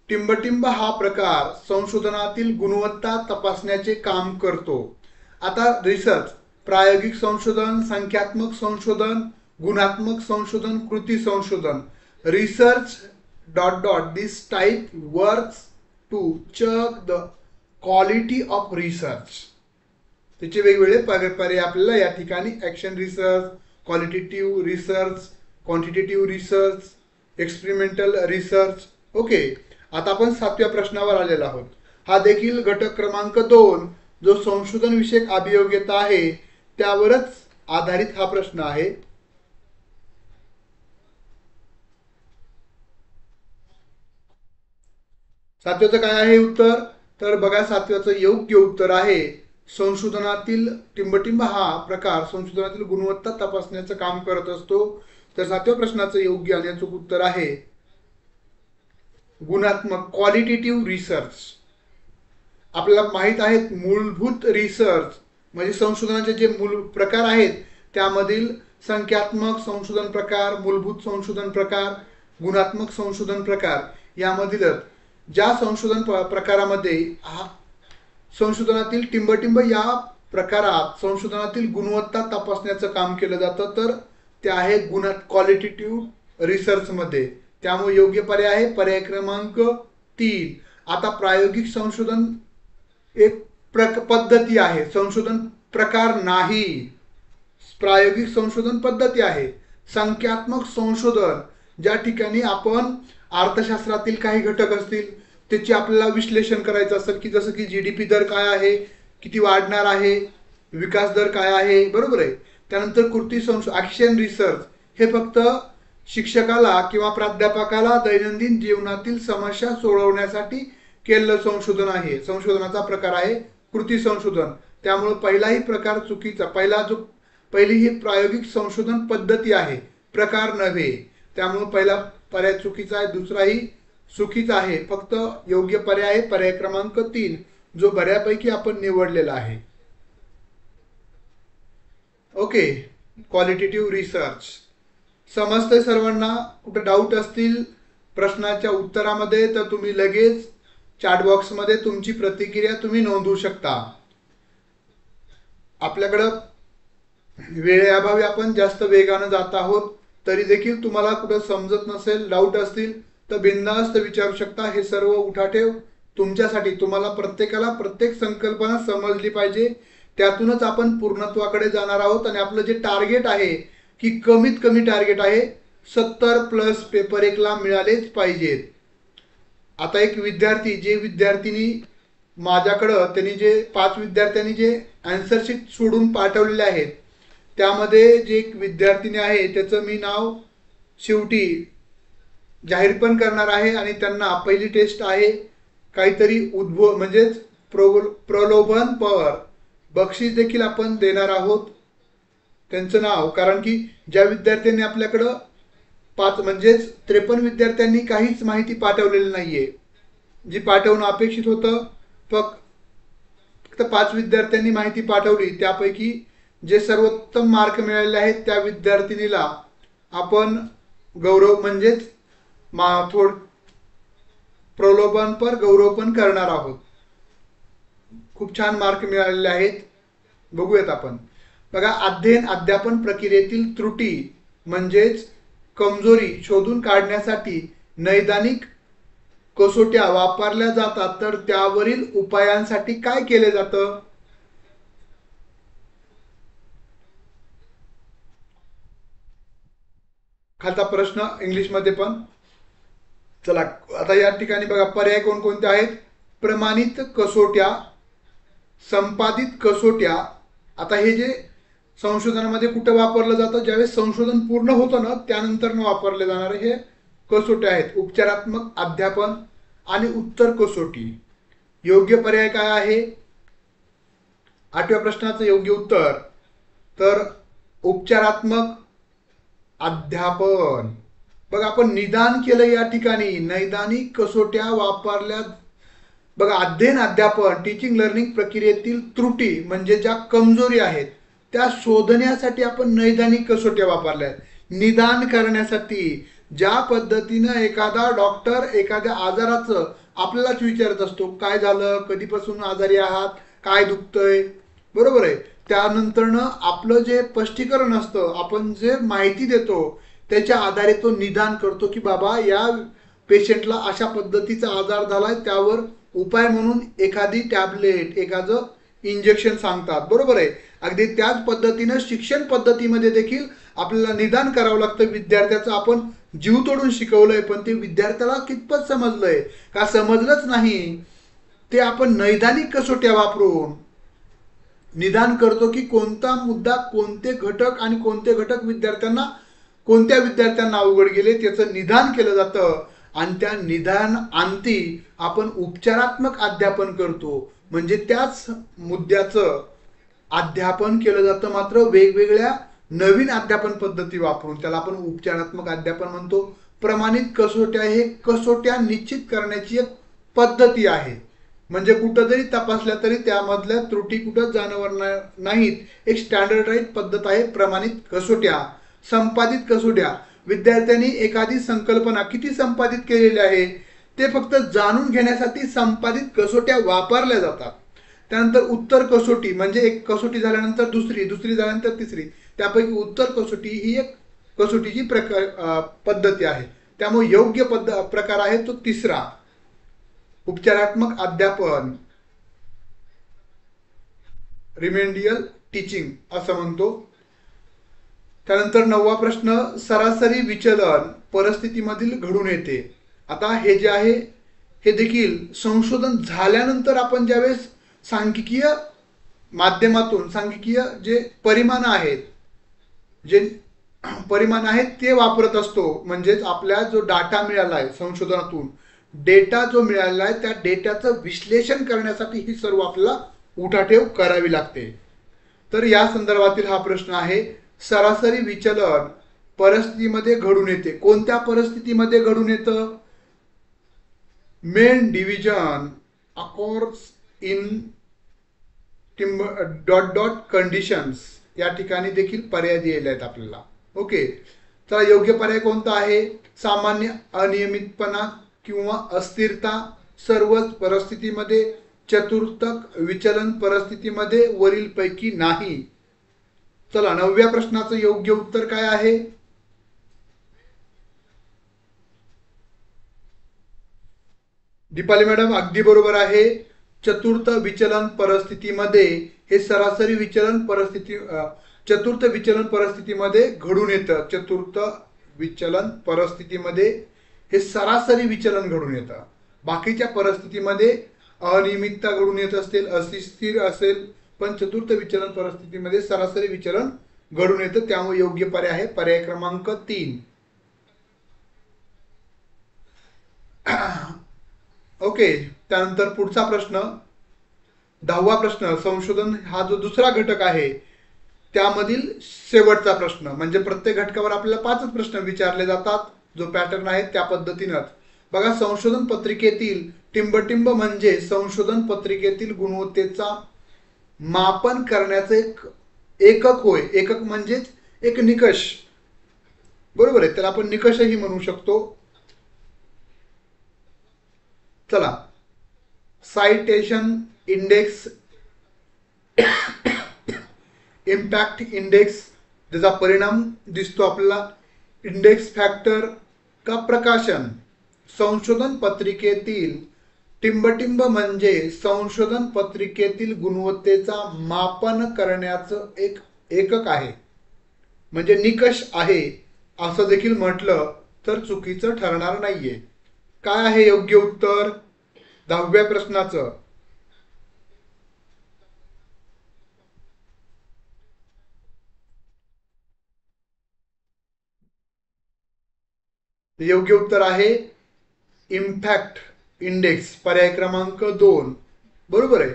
टिंबटिंब हा प्रकार संशोधनातील गुणवत्ता तपासण्याचे काम करतो. आता रिसर्च, प्रायोगिक संशोधन, संख्यात्मक संशोधन, गुणात्मक संशोधन, कृती संशोधन. Research dot dot this type works to check the quality of research. त्याचे वेगवेगळे पर्याय आपल्याला या ठिकाणी action research, qualitative research, quantitative research, experimental research. Okay, आता आपण 7व्या प्रश्नावर आलेलो आहोत. हा देखील घटक क्रमांक 2 जो संशोधन विषयक अभियोग्यता आहे त्यावरच आधारित हा प्रश्न आहे. सातव्याचं काय आहे उत्तर? तर बघा, 7व्याचं योग्य उत्तर आहे संशोधनातील टिंबटिंब हा प्रकार संशोधनातील गुणवत्ता तपासण्याचं काम करत असतो. तर 7व्या प्रश्नाचं योग्य आणि अचूक उत्तर आहे गुणात्मक, क्वालिटेटिव्ह रिसर्च. आपल्याला माहित आहेत मूलभूत रिसर्च म्हणजे संशोधनाचे जे मूल प्रकार आहेत त्यामधील संख्यात्मक संशोधन प्रकार, मूलभूत संशोधन प्रकार, गुणात्मक संशोधन प्रकार यामधील ज्या संशोधन प्रकारामध्ये संशोधनातील टिंबटिंब या प्रकारात संशोधनातील गुणवत्ता तपासण्याचं काम केलं जातं तर ते आहे क्वालिटेटिव्ह रिसर्च मध्ये. त्यामुळे योग्य पर्याय आहे पर्याय क्रमांक 3. आता प्रायोगिक संशोधन एक पद्धती आहे, संशोधन प्रकार नाही. प्रायोगिक संशोधन पद्धती आहे. संख्यात्मक संशोधन ज्या ठिकाणी आपण अर्थशास्त्रातील काही घटक असतील त्याचे आपल्याला विश्लेषण करायचं असेल की जसं की जीडीपी दर काय आहे, किती वाढणार आहे, विकास दर काय आहे, बरोबर आहे. त्यानंतर कृती ॲक्शन रिसर्च हे फक्त शिक्षकाला किंवा प्राध्यापकाला दैनंदिन जीवनातील समस्या सोडवण्यासाठी केलेलं संशोधन आहे. संशोधनाचा प्रकार आहे कृती संशोधन. त्यामुळे पहिलाही प्रकार चुकीचा. पहिली ही प्रायोगिक संशोधन पद्धती आहे, प्रकार नव्हे. त्यामुळे पहिला पर्याय चुकीचा आहे, दुसराही चुकीचा आहे. फक्त योग्य पर्याय पर्याय क्रमांक 3 जो बऱ्यापैकी आपण निवडलेला आहे. Okay, qualitative research. समजतंय सर्वांना? कुठे डाऊट असतील प्रश्नाच्या उत्तरामध्ये तर तुम्ही लगेच चॅट बॉक्समध्ये तुमची प्रतिक्रिया तुम्ही नोंदवू शकता. आपल्याकडं वेळेअभावी आपण जास्त वेगानं जात आहोत, तरी देखील तुम्हाला कुठं समजत नसेल, डाऊट असतील तर बिनधास्त विचारू शकता. हे सर्व उठाठेव तुमच्यासाठी, तुम्हाला प्रत्येकाला प्रत्येक संकल्पना समजली पाहिजे, त्यातूनच आपण पूर्णत्वाकडे जाणार आहोत. आणि आपलं जे टार्गेट आहे की कमीत कमी टार्गेट आहे 70+ पेपर 1ला मिळालेच पाहिजेत. आता एक विद्यार्थी, जे विद्यार्थिनी माझ्याकडं त्यांनी जे 5 विद्यार्थ्यांनी जे आन्सर शीट सोडून पाठवलेले आहेत त्यामध्ये जे एक विद्यार्थिनी आहे त्याचं मी नाव शेवटी जाहीर पण करणार आहे. आणि त्यांना पहिली टेस्ट आहे काहीतरी म्हणजेच प्रलोभनपर बक्षीस देखील आपण देणार आहोत त्यांचं नाव. कारण की ज्या विद्यार्थ्यांनी आपल्याकडं 5 म्हणजेच 53 विद्यार्थ्यांनी काहीच माहिती पाठवलेली नाहीये, जी पाठवणं अपेक्षित होतं, फक्त 5 विद्यार्थ्यांनी माहिती पाठवली. त्यापैकी जे सर्वोत्तम मार्क मिळालेले आहेत त्या विद्यार्थिनीला आपण गौरव म्हणजेच प्रलोभनपर गौरव पण करणार आहोत. खूप छान मार्क मिळालेले आहेत, बघूयात आपण. बघा, अध्यापन प्रक्रियेतील त्रुटी म्हणजेच कमजोरी शोधून काढण्यासाठी नैदानिक कसोट्या वापरल्या जातात, तर त्यावरील उपायांसाठी काय केले जातं? खालचा प्रश्न इंग्लिशमध्ये पण. चला आता या ठिकाणी बघा पर्याय कोणकोणते आहेत. प्रमाणित कसोट्या, संपादित कसोट्या. आता हे जे संशोधनामध्ये कुठं वापरलं जातं, ज्यावेळेस संशोधन पूर्ण होतं ना त्यानंतर वापरले जाणारे हे कसोट्या आहेत. उपचारात्मक अध्यापन आणि उत्तर कसोटी. योग्य पर्याय काय आहे. 8व्या प्रश्नाचं योग्य उत्तर तर उपचारात्मक अध्यापन. बघा आपण निदान केलं या ठिकाणी, नैदानिक कसोट्या वापरल्या. बघा अध्ययन अध्यापन टीचिंग लर्निंग प्रक्रियेतील त्रुटी म्हणजे ज्या कमजोरी आहेत त्या शोधण्यासाठी आपण नैदानिक कसोट्या वापरल्या. निदान करण्यासाठी ज्या पद्धतीनं एखादा डॉक्टर एखाद्या आजाराचं आपल्यालाच विचारत असतो, काय झालं, कधीपासून आजारी आहात, काय दुखतंय, बरोबर आहे. त्यानंतरनं आपलं जे स्पष्टीकरण असतं, आपण जे माहिती देतो त्याच्या आधारे तो निदान करतो की बाबा या पेशंटला अशा पद्धतीचा आजार झालाय, त्यावर उपाय म्हणून एखादी टॅबलेट एखादं इंजेक्शन सांगतात, बरोबर आहे. अगदी त्याच पद्धतीनं शिक्षण पद्धतीमध्ये देखील आपल्याला निदान करावं लागतं. विद्यार्थ्याचं आपण जीव तोडून शिकवलंय पण ते विद्यार्थ्याला कितपत समजलंय का समजलंच नाही, ते आपण नैदानिक कसोट्या वापरून निदान करतो की कोणता मुद्दा, कोणते घटक आणि कोणते घटक कोणत्या विद्यार्थ्यांना अवघड गेले त्याचं निदान केलं जातं. आणि त्या निदान अंती आपण उपचारात्मक अध्यापन करतो, म्हणजे त्याच मुद्द्याचं अध्यापन केलं जातं मात्र वेगवेगळ्या नवीन अध्यापन पद्धती वापरून. त्याला आपण उपचारात्मक अध्यापन म्हणतो. प्रमाणित कसोट्या हे कसोट्या निश्चित करण्याची एक पद्धती आहे, म्हणजे कुठं जरी तपासल्या तरी त्यामधल्या त्रुटी कुठं जाणवणार नाहीत. एक स्टँडर्डाइज पद्धत आहे प्रमाणित कसोट्या. संपादित कसोट्या विद्यार्थ्यांनी एखादी संकल्पना किती संपादित केलेली आहे ते फक्त जाणून घेण्यासाठी संपादित कसोट्या वापरल्या जातात. त्यानंतर उत्तर कसोटी म्हणजे एक कसोटी झाल्यानंतर दुसरी, दुसरी झाल्यानंतर तिसरी, त्यापैकी उत्तर कसोटी ही एक कसोटीची पद्धती आहे. त्यामुळे योग्य प्रकार आहे तो तिसरा, उपचारात्मक अध्यापन, रिमेडियल टीचिंग असं म्हणतो. त्यानंतर 9वा प्रश्न, सरासरी विचलन परिस्थितीमधील घडून येते. आता हे जे आहे हे देखील संशोधन झाल्यानंतर आपण ज्यावेळेस सांख्यिकीय माध्यमातून सांख्यिकीय जे परिमाण आहेत ते वापरत असतो. म्हणजेच आपल्या जो डाटा मिळाला आहे संशोधनातून, डेटा जो मिळाला आहे त्या डेटाचं विश्लेषण करण्यासाठी ही सर्व आपल्याला उठाठेव करावी लागते. तर या संदर्भातील हा प्रश्न आहे. सरासरी विचलन परिस्थितीमध्ये घडून येते. कोणत्या परिस्थितीमध्ये घडून येतं. Main division of course in conditions या ठिकाणी देखील पर्याय दिलेले आहेत आपल्याला. ओके, तर योग्य पर्याय कोणता आहे. सामान्य अनियमितपणा किंवा अस्थिरता सर्वच परिस्थितीमध्ये, चतुर्थक विचलन परिस्थितीमध्ये वरील पैकी नाही. चला 9व्या प्रश्नाचं योग्य उत्तर काय आहे. दीपाली मॅडम अगदी बरोबर आहे. चतुर्थ विचलन परिस्थितीमध्ये हे सरासरी विचलन चतुर्थ विचलन परिस्थितीमध्ये घडून येतं. चतुर्थ विचलन परिस्थितीमध्ये हे सरासरी विचलन घडून येतं. बाकीच्या परिस्थितीमध्ये अनियमितता घडून येत असेल, अस्थिर असेल, पण चतुर्थ विचलन परिस्थितीमध्ये सरासरी विचलन घडून येतं. त्यामुळे योग्य पर्याय आहे पर्याय क्रमांक 3. ओके, त्यानंतर पुढचा प्रश्न 10वा प्रश्न, संशोधन हा जो दुसरा घटक आहे त्यामधील शेवटचा प्रश्न. म्हणजे प्रत्येक घटकावर आपल्याला 5च प्रश्न विचारले जातात. जो पॅटर्न आहे त्या पद्धतीनंच. बघा, संशोधन पत्रिकेतील टिंबटिंब म्हणजे संशोधन पत्रिकेतील गुणवत्तेचा मापन करण्याचे एक एकक होय. एकक म्हणजेच एक निकष, बरोबर आहे. त्याला आपण निकषही म्हणू शकतो. चला, सायटेशन इंडेक्स, इम्पॅक्ट इंडेक्स, त्याचा परिणाम दिसतो आपल्याला. इंडेक्स फॅक्टर का प्रकाशन. संशोधन पत्रिकेतील टिंबटिंब म्हणजे संशोधन पत्रिकेतील गुणवत्तेचा मापन करण्याचं एक एकक आहे, म्हणजे निकष आहे. असं देखील म्हटलं तर चुकीचं ठरणार नाहीये. काय आहे योग्य उत्तर 10व्या प्रश्नाचं? योग्य उत्तर आहे इम्पॅक्ट इंडेक्स, पर्याय क्रमांक 2. बरोबर आहे.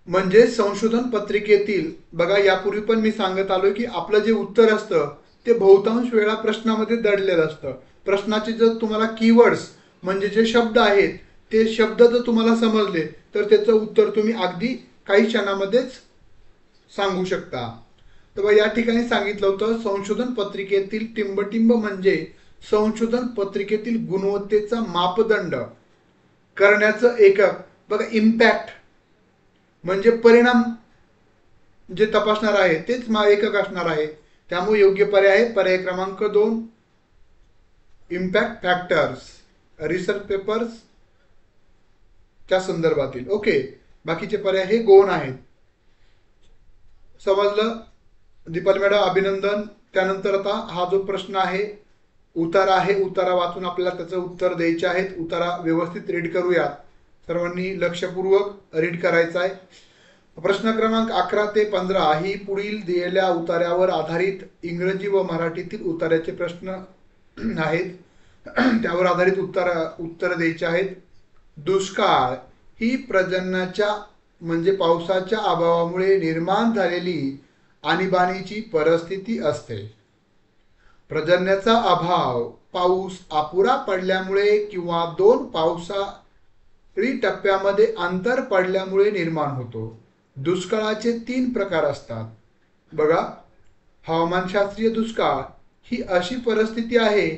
म्हणजे संशोधन पत्रिकेतील, बघा यापूर्वी पण मी सांगत आलोय की आपलं जे उत्तर असतं ते बहुतांश वेळा प्रश्नामध्ये दडलेलं असतं. प्रश्नाचे जर तुम्हाला कीवर्ड्स म्हणजे जे शब्द आहेत ते शब्द जर तुम्हाला समजले तर त्याचं उत्तर तुम्ही अगदी काही क्षणामध्येच सांगू शकता. तर या ठिकाणी सांगितलं होतं संशोधन पत्रिकेतील टिंबटिंब म्हणजे संशोधन पत्रिकेतील गुणवत्तेचा मापदंड करण्याचं एकक. बघा इम्पॅक्ट म्हणजे परिणाम जे तपासणार आहे तेच एकक असणार आहे. त्यामुळे योग्य पर्याय आहे पर्याय क्रमांक 2 इम्पॅक्ट फॅक्टर्स, रिसर्च पेपर्स च्या संदर्भातील. ओके, बाकीचे पर्याय हे गौण आहेत. समजलं दीपाली मॅडम? अभिनंदन. त्यानंतर आता हा जो प्रश्न आहे उतारा आहे, उतारा वाचून आपल्याला त्याचं उत्तर द्यायचे आहेत. उतारा व्यवस्थित रीड करूयात, सर्वांनी लक्षपूर्वक रीड करायचा आहे. प्रश्न क्रमांक 11 ते 15 ही पुढील दिलेल्या उतार्यावर आधारित इंग्रजी व मराठीतील उतार्याचे प्रश्न आहेत. त्यावर आधारित उत्तर द्यायचे आहेत. दुष्काळ ही पर्जन्याच्या म्हणजे पावसाच्या अभावामुळे निर्माण झालेली आणीबाणीची परिस्थिती असते. पर्जन्याचा अभाव पाऊस अपुरा पडल्यामुळे किंवा दोन पावसाळी टप्प्यामध्ये अंतर पडल्यामुळे निर्माण होतो. दुष्काळाचे 3 प्रकार असतात. बघा, हवामानशास्त्रीय दुष्काळ ही अशी परिस्थिती आहे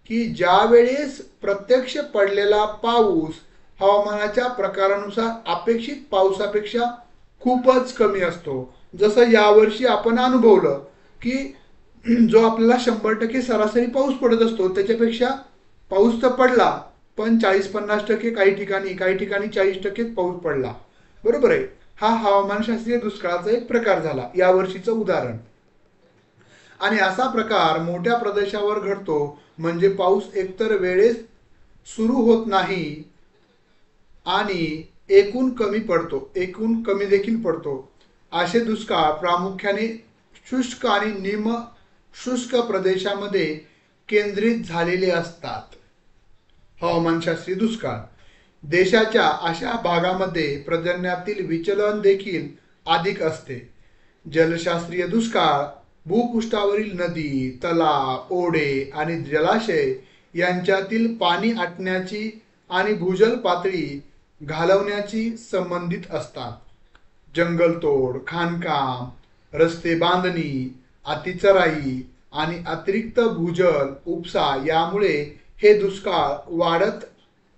की ज्या वेळेस प्रत्यक्ष पडलेला पाऊस हवामानाच्या प्रकारानुसार अपेक्षित पावसापेक्षा खूपच कमी असतो. जसं यावर्षी आपण अनुभवलं की जो आपल्याला 100% सरासरी पाऊस पडत असतो त्याच्यापेक्षा पाऊस तर पडला पण 40-50% काही ठिकाणी 40% पाऊस पडला. बरोबर आहे. हा हवामानशास्त्रीय दुष्काळाचा एक प्रकार झाला, यावर्षीचं उदाहरण. आणि असा प्रकार मोठ्या प्रदेशावर घडतो म्हणजे पाऊस एकतर वेळेस सुरू होत नाही आणि एकूण कमी देखील पडतो. असे दुष्काळ प्रामुख्याने शुष्क आणि निम शुष्क प्रदेशामध्ये केंद्रित झालेले असतात. हवामानशास्त्रीय दुष्काळ देशाच्या अशा भागामध्ये पर्जन्यातील विचलन देखील अधिक असते. जलशास्त्रीय दुष्काळ भूपृष्ठावरील नदी, तलाव, ओढे आणि जलाशय यांच्यातील पाणी आटण्याची आणि भूजल पातळी घालवण्याची संबंधित असतात. जंगलतोड, खाणकाम, रस्ते बांधणी, अतिचराई आणि अतिरिक्त भूजल उपसा यामुळे हे दुष्काळ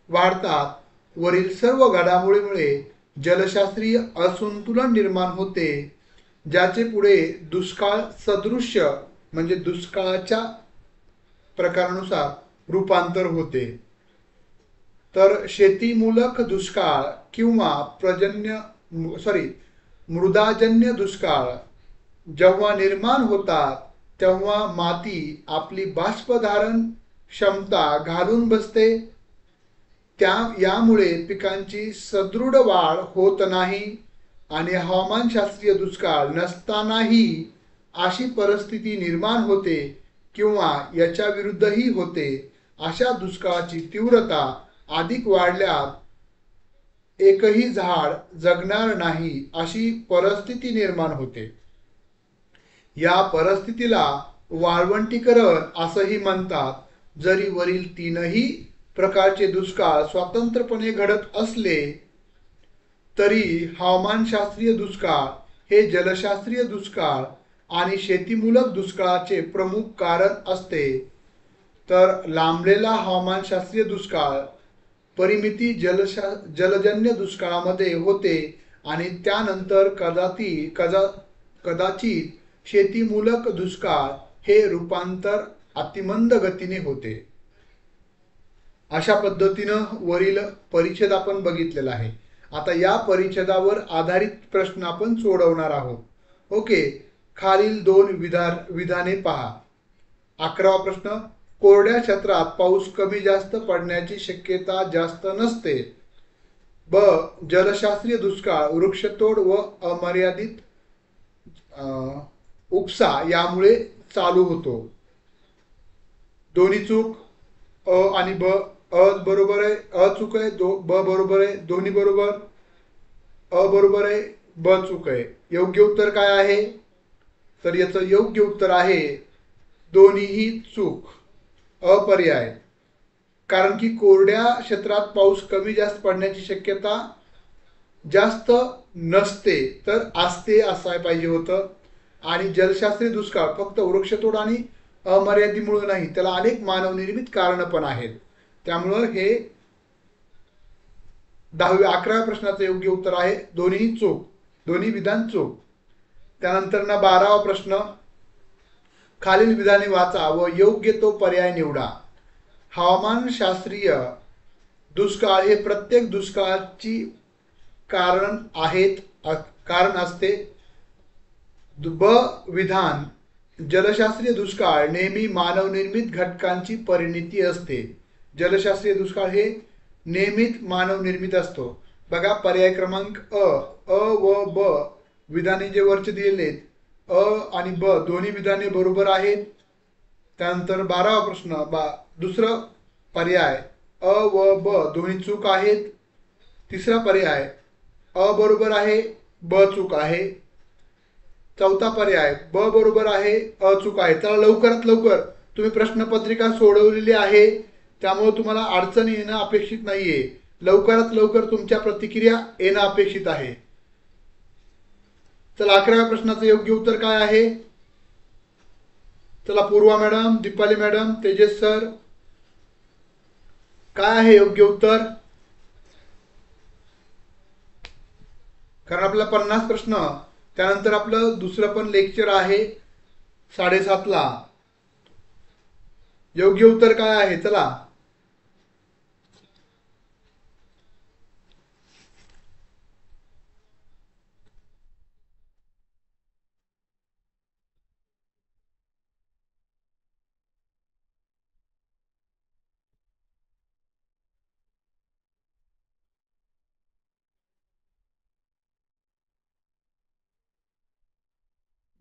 वाढतात. वरील सर्व घडामोडीमुळे जलशास्त्रीय असंतुलन निर्माण होते, ज्याचे पुढे दुष्काळ सदृश्य म्हणजे दुष्काळाच्या प्रकारानुसार रूपांतर होते. तर शेतीमूलक दुष्काळ किंवा मृदाजन्य दुष्काळ जेव्हा निर्माण होतात तेव्हा माती आपली बाष्पधारण क्षमता घालून बसते. यामुळे पिकांची सदृढ वाढ होत नाही आणि हवामानशास्त्रीय दुष्काळ नसतानाही अशी परिस्थिती निर्माण होते किंवा याच्या विरुद्धही होते. अशा दुष्काळाची तीव्रता अधिक वाढल्यास एकही झाड जगणार नाही अशी परिस्थिती निर्माण होते. या परिस्थितीला वाळवंटीकरण असंही म्हणतात. जरी वरील 3ही प्रकारचे दुष्काळ स्वतंत्रपणे घडत असले तरी हवामानशास्त्रीय दुष्काळ हे जलशास्त्रीय दुष्काळ आणि शेतीमूलक दुष्काळाचे प्रमुख कारण असते. तर लांबलेला हवामानशास्त्रीय दुष्काळ परिमिती जलजन्य दुष्काळामध्ये होते आणि त्यानंतर कदाचित शेतीमूलक दुष्काळ हे रूपांतर अतिमंद गतीने होते. अशा पद्धतीनं वरील परिच्छेद आपण बघितलेला आहे. आता या परिच्छेदावर आधारित प्रश्न आपण सोडवणार आहोत. ओके, खालील 2 विधाने पहा. 11वा प्रश्न, कोरड्या क्षेत्रात पाऊस कमी जास्त पडण्याची शक्यता जास्त नसते. ब, जलशास्त्रीय दुष्काळ वृक्षतोड व अमर्यादित उपसा यामुळे चालू होतो. दोन्ही चूक, अ आणि ब. अ बरोबर आहे, अ चूक आहे, ब बरोबर आहे, दोन्ही बरोबर. अ बरोबर आहे, ब चूक आहे. योग्य उत्तर काय आहे? तर याचं योग्य उत्तर आहे दोन्हीही चूक, अपर्याय. कारण की कोरड्या क्षेत्रात पाऊस कमी जास्त पडण्याची शक्यता जास्त नसते, तर असते असायला पाहिजे होतं. आणि जलशास्त्रीय दुष्काळ फक्त वृक्षतोड आणि अमर्यादितमुळे नाही, त्याला अनेक मानवनिर्मित कारणं पण आहेत. त्यामुळं हे 11व्या प्रश्नाचं योग्य उत्तर आहे दोन्ही चूक, दोन्ही विधान चूक. त्यानंतर 12वा प्रश्न, खालील विधाने वाचा व योग्य तो पर्याय निवडा. हवामानशास्त्रीय दुष्काळ हे प्रत्येक दुष्काळाची कारण असते. ब विधान, जलशास्त्रीय दुष्काळ नेहमी मानवनिर्मित घटकांची परिणती असते. जलशास्त्रीय दुष्काळ हे नेहमीच मानवनिर्मित असतो. बघा पर्याय क्रमांक अ, अ व ब विधाने जे वरचे दिलेले आहेत, अ आणि ब दोन्ही विधाने बरोबर आहेत. त्यानंतर 12वा प्रश्न, दुसरं पर्याय अ व ब दोन्ही चूक आहेत. तिसरा पर्याय अ बरोबर आहे, ब चूक आहे. चौथा पर्याय ब बरोबर आहे, अ चूक आहे. तर लवकरात लवकर तुम्ही प्रश्नपत्रिका सोडवलेली आहे, त्यामुळे तुम्हाला अडचण येणं अपेक्षित नाहीये. लवकरात लवकर तुमच्या प्रतिक्रिया येणं अपेक्षित आहे. चला 11व्या प्रश्नाचं योग्य उत्तर काय आहे? चला Purva madam, Deepali madam, Tejas sir, काय आहे योग्य उत्तर? कारण आपला 50 प्रश्न, त्यानंतर आपलं दुसरं पण लेक्चर आहे 7:30ला. योग्य उत्तर काय आहे? चला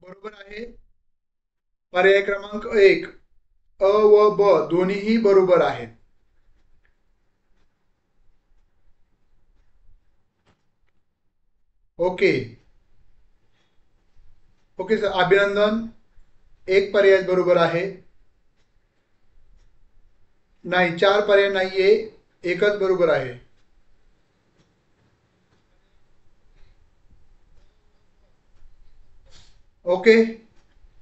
बरोबर आहे. पर्याय क्रमांक 1, अ व ब दोन्हीही बरोबर आहेत. ओके ओके सर, अभिनंदन. एक पर्याय बरोबर आहे. नाही, 4 पर्याय नाहीये, एकच बरोबर आहे. ओके,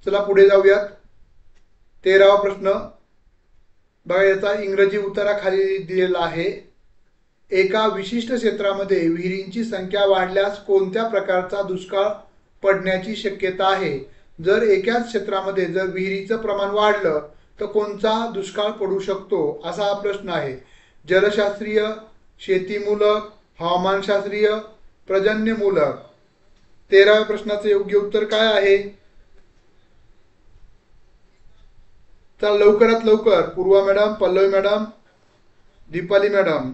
चला पुढे जाऊयात. 13वा प्रश्न बघा, याचा इंग्रजी उत्तरा खाली दिलेला आहे. एका विशिष्ट क्षेत्रामध्ये विहिरींची संख्या वाढल्यास कोणत्या प्रकारचा दुष्काळ पडण्याची शक्यता आहे? जर एकाच क्षेत्रामध्ये जर विहिरीचं प्रमाण वाढलं तर कोणता दुष्काळ पडू शकतो, असा हा प्रश्न आहे. जलशास्त्रीय, शेतीमूलक, हवामानशास्त्रीय, प्रजन्यमूलक. 13व्या प्रश्नाचं योग्य उत्तर काय आहे? तर लवकरात लवकर Purva madam, Pallavi madam, Deepali madam.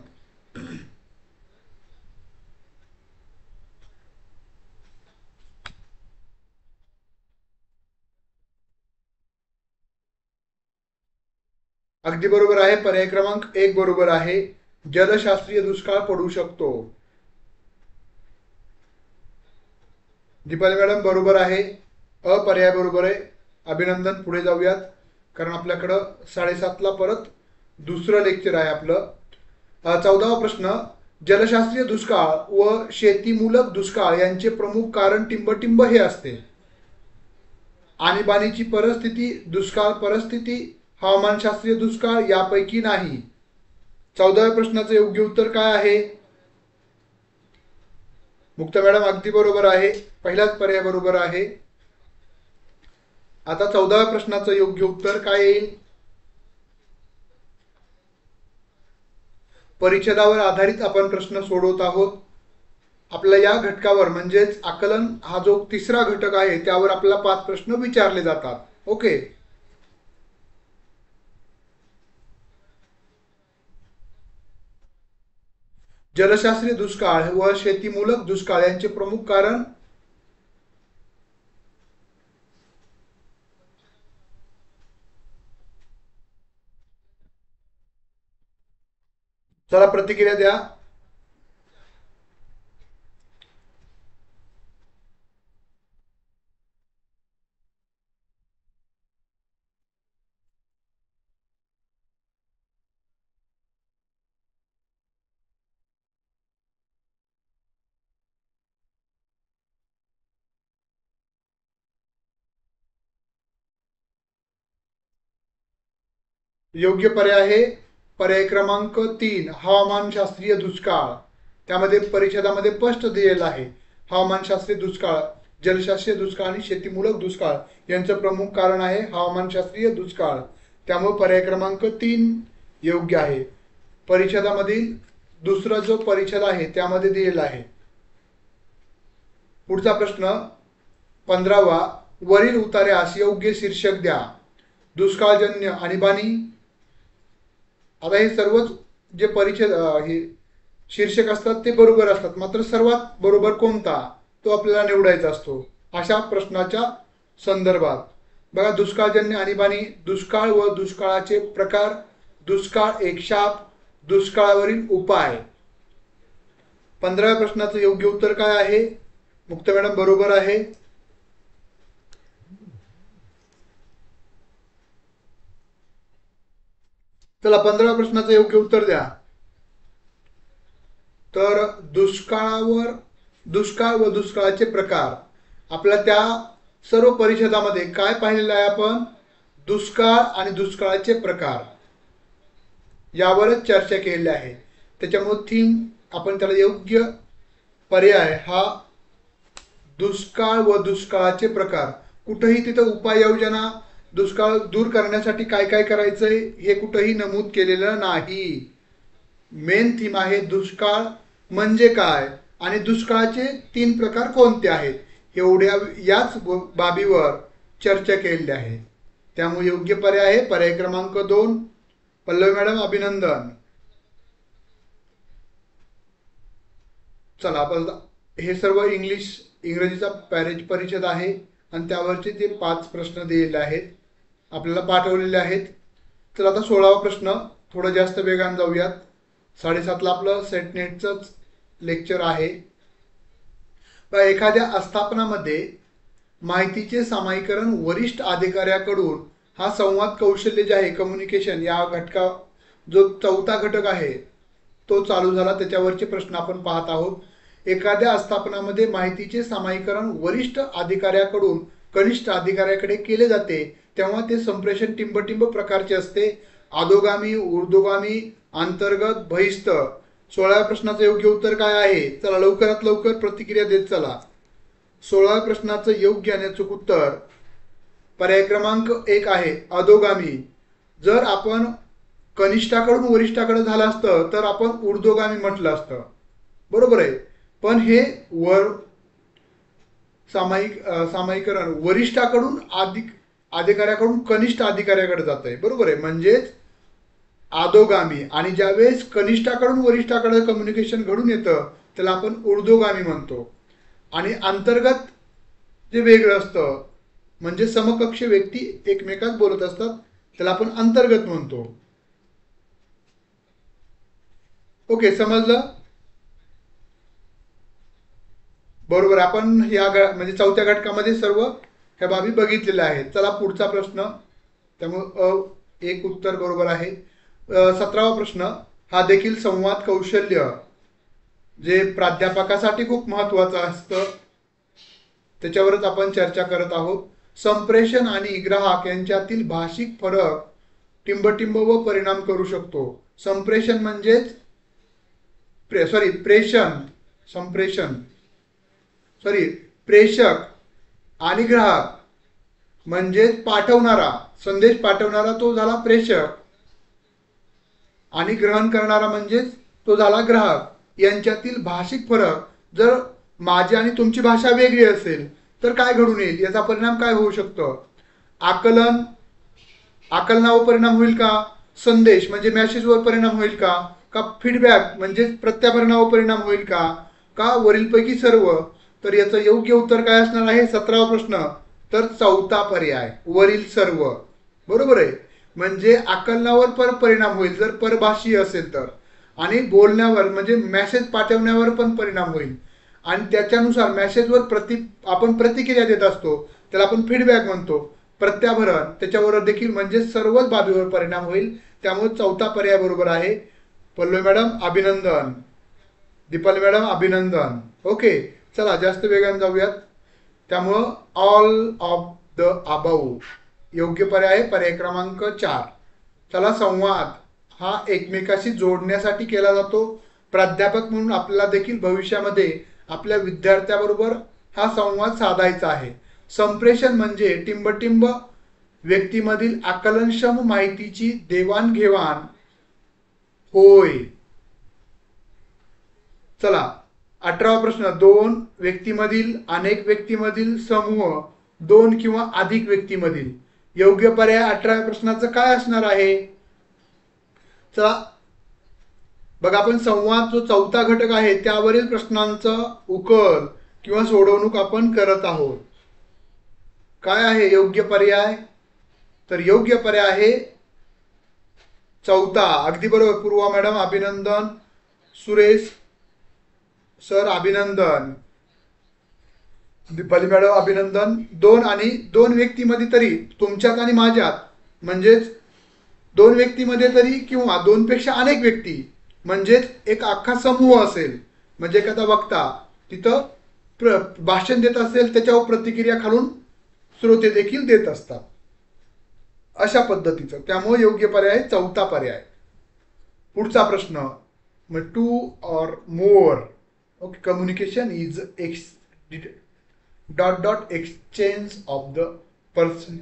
अगदी बरोबर आहे. पर्याय क्रमांक 1 बरोबर आहे. जलशास्त्रीय दुष्काळ पडू शकतो. दीपाली मॅडम बरोबर आहे. पर्याय बरोबर आहे. अभिनंदन. पुढे जाऊयात, कारण आपल्याकडं 7:30ला परत दुसरं लेक्चर आहे आपलं. 14वा प्रश्न, जलशास्त्रीय दुष्काळ व शेतीमूलक दुष्काळ यांचे प्रमुख कारण टिंबटिंब हे असते. आणीबाणीची परिस्थिती, दुष्काळ परिस्थिती, हवामानशास्त्रीय दुष्काळ यापैकी नाही. 14व्या प्रश्नाचं योग्य उत्तर काय आहे? मुक्त मॅडम अगदी बरोबर आहे. पहिलाच पर्याय बरोबर आहे. आता 14व्या प्रश्नाचं योग्य उत्तर काय येईल? परिच्छेदावर आधारित आपण प्रश्न सोडवत आहोत. आपल्या या घटकावर म्हणजेच आकलन हा जो तिसरा घटक आहे त्यावर आपल्याला 5 प्रश्न विचारले जातात. ओके, जलशास्त्रीय दुष्काळ व शेतीमूलक दुष्काळ यांचे प्रमुख कारण? चला प्रतिक्रिया द्या. योग्य पर्याय आहे पर्याय क्रमांक 3 हवामानशास्त्रीय दुष्काळ. त्यामध्ये परिच्छेदामध्ये स्पष्ट दिलेलं आहे हवामानशास्त्रीय दुष्काळ, जलशास्त्रीय दुष्काळ आणि शेतीमूलक दुष्काळ यांचं प्रमुख कारण आहे हवामानशास्त्रीय दुष्काळ. त्यामुळे पर्याय क्रमांक 3 योग्य आहे. परिच्छेदामधील दुसरा जो परिच्छेद आहे त्यामध्ये दिलेला आहे. पुढचा प्रश्न 15वा, वरील उतार्यास योग्य शीर्षक द्या. दुष्काळजन्य आणीबाणी. आता हे सर्वच जे परिच्छेद हे शीर्षक असतात ते बरोबर असतात, मात्र सर्वात बरोबर कोणता तो आपल्याला निवडायचा असतो अशा प्रश्नाच्या संदर्भात. बघा, दुष्काळजन्य आणीबाणी, दुष्काळ व दुष्काळाचे प्रकार, दुष्काळ एक शाप, दुष्काळावरील उपाय. 15व्या प्रश्नाचं योग्य उत्तर काय आहे? मुक्त मॅडम बरोबर आहे. चला 15व्या प्रश्नाचं योग्य उत्तर द्या. तर दुष्काळ व दुष्काळाचे प्रकार. आपल्या त्या सर्व परिच्छेदामध्ये काय पाहिलेलं आहे आपण? दुष्काळ आणि दुष्काळाचे प्रकार यावरच चर्चा केलेली आहे. त्याच्यामुळे थीम आपण त्याला योग्य पर्याय हा दुष्काळ व दुष्काळाचे प्रकार. कुठेही तिथं उपाययोजना दुष्काळ दूर करण्यासाठी काय काय करायचंय हे कुठेही नमूद केलेलं नाही. मेन थीम आहे दुष्काळ म्हणजे काय आणि दुष्काळाचे 3 प्रकार कोणते आहेत एवढ्या याच बाबीवर चर्चा केलेली आहे. त्यामुळे योग्य पर्याय आहे पर्याय क्रमांक 2. पल्लवी मॅडम अभिनंदन. चला आपण हे सर्व इंग्रजीचा परिच्छेद आहे आणि त्यावरचे ते 5 प्रश्न दिलेले आहेत आपल्याला पाठवलेले आहेत. तर आता 16वा प्रश्न थोडं जास्त वेगाने जाऊयात. 7:30ला आपलं सेट नेटचंच लेक्चर आहे. एखाद्या आस्थापनामध्ये माहितीचे सामायिकरण वरिष्ठ अधिकाऱ्याकडून हा संवाद कौशल्य जे आहे कम्युनिकेशन या घटका जो 4था घटक आहे तो चालू झाला. त्याच्यावरचे प्रश्न आपण पाहत आहोत. एखाद्या आस्थापनामध्ये माहितीचे सामायिकरण वरिष्ठ अधिकाऱ्याकडून कनिष्ठ अधिकाऱ्याकडे केले जाते तेव्हा ते संप्रेषण टिंबटिंब प्रकारचे असते. अधोगामी, ऊर्ध्वगामी, अंतर्गत, बहिस्थ. 16व्या प्रश्नाचं योग्य उत्तर काय आहे? चला लवकरात लवकर प्रतिक्रिया देत चला. 16व्या प्रश्नाचं योग्य आणि अचूक उत्तर पर्याय क्रमांक 1 आहे अधोगामी. जर आपण कनिष्ठाकडून वरिष्ठाकडे झालं असतं तर आपण ऊर्ध्वगामी म्हटलं असतं, बरोबर आहे. पण हे सामायिकरण वरिष्ठाकडून अधिकाऱ्याकडून कनिष्ठ अधिकाऱ्याकडे जात आहे, बरोबर आहे. म्हणजेच अधोगामी. आणि ज्यावेळेस कनिष्ठाकडून वरिष्ठाकडे कम्युनिकेशन घडून येतं त्याला आपण ऊर्ध्वगामी म्हणतो. आणि अंतर्गत जे वेगळं असतं म्हणजे समकक्ष व्यक्ती एकमेकात बोलत असतात त्याला आपण अंतर्गत म्हणतो. ओके, समजलं? बरोबर. आपण या म्हणजे 4थ्या घटकामध्ये सर्व ह्या बाबी बघितलेल्या आहेत. चला पुढचा प्रश्न. त्यामुळे एक उत्तर बरोबर आहे. 17वा प्रश्न हा देखील संवाद कौशल्य जे प्राध्यापकासाठी खूप महत्वाचं असतं त्याच्यावरच आपण चर्चा करत आहोत. संप्रेषण आणि ग्राहक यांच्यातील भाषिक फरक टिंबटिंब व परिणाम करू शकतो. संप्रेषण म्हणजेच प्रेषक आणि ग्राहक म्हणजेच पाठवणारा, संदेश पाठवणारा तो झाला प्रेषक आणि ग्रहण करणारा म्हणजेच तो झाला ग्राहक. यांच्यातील भाषिक फरक जर माझी आणि तुमची भाषा वेगळी असेल तर काय घडून येईल, याचा परिणाम काय होऊ शकतो? आकलनावर परिणाम होईल का? संदेश म्हणजे मेसेजवर परिणाम होईल का? का फीडबॅक म्हणजे प्रत्याभरणावर परिणाम होईल का वरीलपैकी सर्व? तर याचं योग्य उत्तर काय असणार आहे? 17वा प्रश्न, तर चौथा पर्याय, वरील सर्व. बरोबर आहे. म्हणजे आकलनावर परिणाम होईल जर परभाषीय असेल तर, आणि बोलण्यावर म्हणजे मेसेज पाठवण्यावर पण परिणाम होईल, आणि त्याच्यानुसार मेसेजवर आपण प्रतिक्रिया देत असतो, त्याला आपण फीडबॅक म्हणतो. प्रत्याभरण त्याच्यावर देखील म्हणजे सर्वच बाबीवर परिणाम होईल. त्यामुळे चौथा पर्याय बरोबर आहे. पल्लवी मॅडम अभिनंदन, दीपाली मॅडम अभिनंदन. ओके, चला जास्त वेगाने जाऊयात. त्यामुळं ऑल ऑफ द अबाऊ योग्य पर्याय आहे, पर्याय क्रमांक 4. चला, संवाद हा एकमेकाशी जोडण्यासाठी केला जातो. प्राध्यापक म्हणून आपल्याला देखील भविष्यामध्ये आपल्या विद्यार्थ्याबरोबर हा संवाद साधायचा आहे. संप्रेषण म्हणजे टिंबटिंब व्यक्तीमधील आकलनक्षम माहितीची देवाणघेवाण होय. चला, 18वा प्रश्न, दोन व्यक्तीमधील, अनेक व्यक्तीमधील, समूह, दोन किंवा अधिक व्यक्तीमधील. योग्य पर्याय 18व्या प्रश्नाचं काय असणार आहे? चला बघा, आपण संवाद जो चौथा घटक आहे त्यावरील प्रश्नांचा उकल किंवा सोडवणूक आपण करत आहोत. काय आहे योग्य पर्याय? तर योग्य पर्याय आहे चौथा. अगदी बरोबर, पूर्वा मॅडम अभिनंदन, सुरेश सर अभिनंदन, दीपाली मॅडम अभिनंदन. दोन व्यक्तीमध्ये तरी, तुमच्यात आणि माझ्यात, म्हणजेच दोन व्यक्तीमध्ये तरी किंवा दोनपेक्षा अनेक व्यक्ती म्हणजेच एक अख्खा समूह असेल, म्हणजे एखादा वक्ता तिथं भाषण देत असेल, त्याच्यावर प्रतिक्रिया खालून श्रोते देखील देत असतात, अशा पद्धतीचं. त्यामुळे योग्य पर्याय चौथा पर्याय. पुढचा प्रश्न, मग 2 or more. Okay, communication is exchange of the person.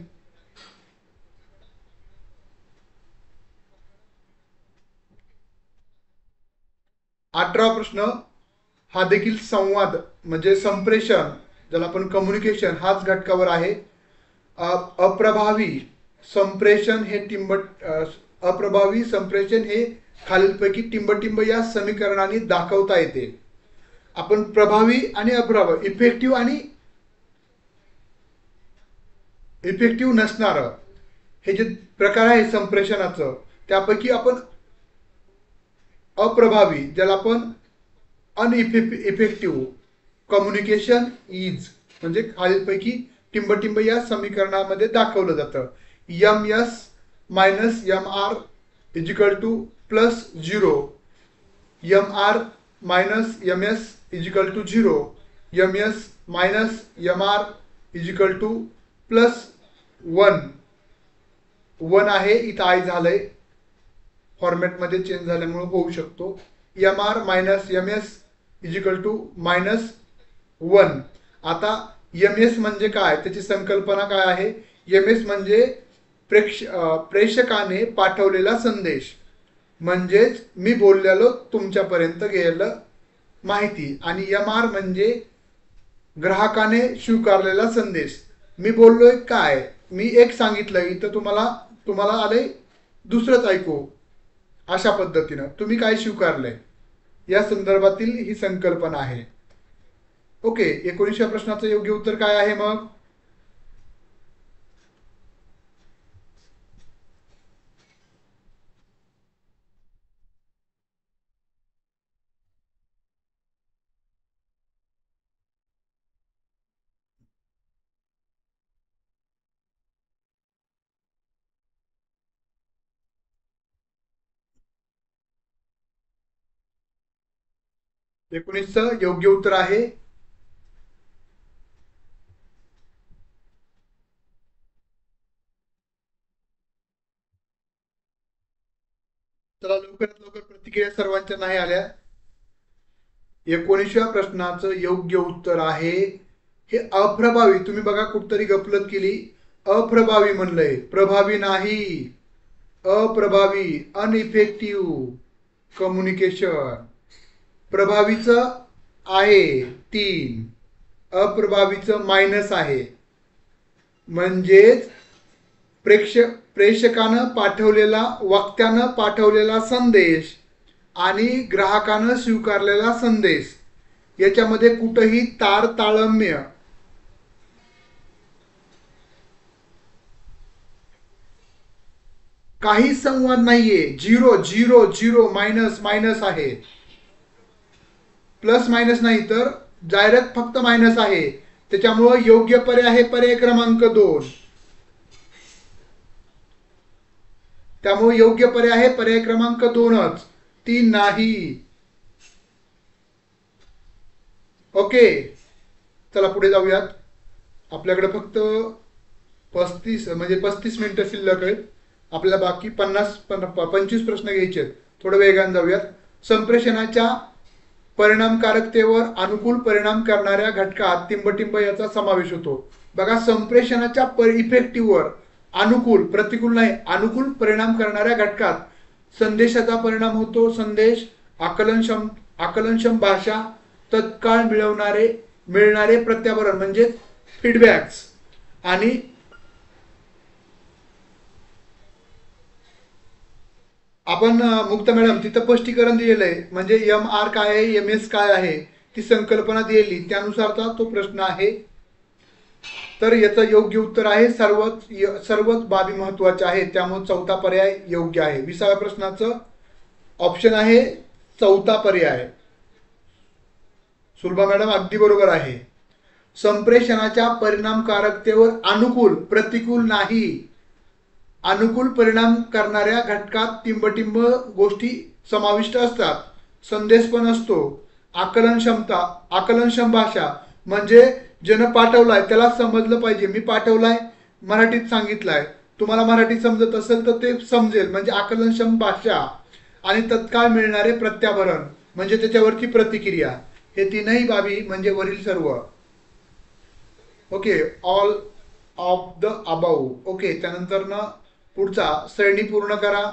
18वा प्रश्न हा देखील संवाद म्हणजे संप्रेषण, ज्याला आपण कम्युनिकेशन, हाच घटकावर आहे. अप्रभावी संप्रेषण हे खालीलपैकी टिंबटिंब या समीकरणाने दाखवता येते. आपण प्रभावी आणि अप्रभावी, इफेक्टिव्ह आणि इफेक्टिव्ह नसणार, हे जे प्रकार आहे संप्रेषणाचं, त्यापैकी आपण अप्रभावी, ज्याला आपण अनइफेक्टिव्ह कम्युनिकेशन इज, म्हणजे खालीलपैकी टिंबटिंब या समीकरणामध्ये दाखवलं जातं. MS मायनस MR इजिकल two plus 0, MR minus MS इजिकल टू 0, MS मायनस MR इजिकल टू प्लस 1 आहे. इथं आय झालंय, फॉर्मॅटमध्ये चेंज झाल्यामुळे होऊ शकतो. MR मायनस MS इजिकल टू -1. आता MS म्हणजे काय, त्याची संकल्पना काय आहे? MS म्हणजे प्रेषकाने पाठवलेला संदेश, म्हणजेच मी बोललेलो तुमच्यापर्यंत गेलेलं माहिती. आणि MR म्हणजे ग्राहकाने स्वीकारलेला संदेश. मी बोललोय काय, मी एक सांगितलं, इथं तुम्हाला आले दुसरंच ऐकू, अशा पद्धतीनं तुम्ही काय स्वीकारलंय, या संदर्भातील ही संकल्पना आहे. ओके, 19व्या प्रश्नाचं योग्य उत्तर काय आहे मग? एकोणीसचं योग्य उत्तर आहे चला, लवकरात लवकर प्रतिक्रिया सर्वांच्या नाही आल्या. 19व्या प्रश्नाचं योग्य उत्तर आहे हे अप्रभावी. तुम्ही बघा, कुठतरी गफलत केली, अप्रभावी म्हणलंय, प्रभावी नाही, अप्रभावी, अनइफेक्टिव्ह कम्युनिकेशन. प्रभावीचं आहे 3, अप्रभावीचं मायनस आहे. म्हणजेच प्रेषकानं पाठवलेला, वक्त्यानं पाठवलेला संदेश आणि ग्राहकानं स्वीकारलेला संदेश याच्यामध्ये कुठेही तारतम्य काही संवाद नाहीये. Zero zero zero minus minus आहे. प्लस मायनस नाही तर डायरेक्ट फक्त मायनस आहे. त्याच्यामुळे योग्य पर्याय आहे पर्याय क्रमांक 2. त्यामुळे योग्य पर्याय आहे पर्याय क्रमांक 2च, 3 नाही. ओके, चला पुढे जाऊयात. आपल्याकडे फक्त 35 मिनिटं शिल्लक आहेत. आपल्याला बाकी 25 प्रश्न घ्यायचे आहेत. थोडं वेगाने जाऊयात. संप्रेषणाच्या परिणामकारकतेवर अनुकूल परिणाम करणाऱ्या घटकात टिंबटिंब याचा समावेश होतो. बघा, संप्रेषणाच्या इफेक्टिव्हवर अनुकूल, प्रतिकूल नाही, अनुकूल परिणाम करणाऱ्या घटकात संदेशाचा परिणाम होतो. संदेश, आकलनक्षम भाषा, तत्काळ मिळणारे प्रत्याभरण म्हणजे फीडबॅक्स आणि आपण मुक्त मॅडम तिथं स्पष्टीकरण दिलेलं आहे. म्हणजे MR काय आहे, MS काय आहे ती संकल्पना दिलेली, त्यानुसारचा तो प्रश्न आहे. तर याचं योग्य उत्तर आहे सर्वच बाबी महत्वाच्या आहेत. त्यामुळे चौथा पर्याय योग्य आहे. 20व्या प्रश्नाचं ऑप्शन आहे चौथा पर्याय. सुलभा मॅडम अगदी बरोबर आहे. संप्रेषणाच्या परिणामकारकतेवर अनुकूल, प्रतिकूल नाही, अनुकूल परिणाम करणाऱ्या घटकात टिंबटिंब गोष्टी समाविष्ट असतात. संदेश पण असतो. आकलनक्षम भाषा म्हणजे ज्यानं पाठवलाय त्याला समजलं पाहिजे. मी पाठवलाय, मराठीत सांगितलंय, तुम्हाला मराठी समजत असेल तर ते समजेल, म्हणजे आकलनक्षम भाषा. आणि तत्काळ मिळणारे प्रत्याभरण म्हणजे त्याच्यावरची प्रतिक्रिया. हे तीनही बाबी म्हणजे वरील सर्व. Okay, all of the above. Okay, त्यानंतर ना पुढचा श्रेणी पूर्ण करा.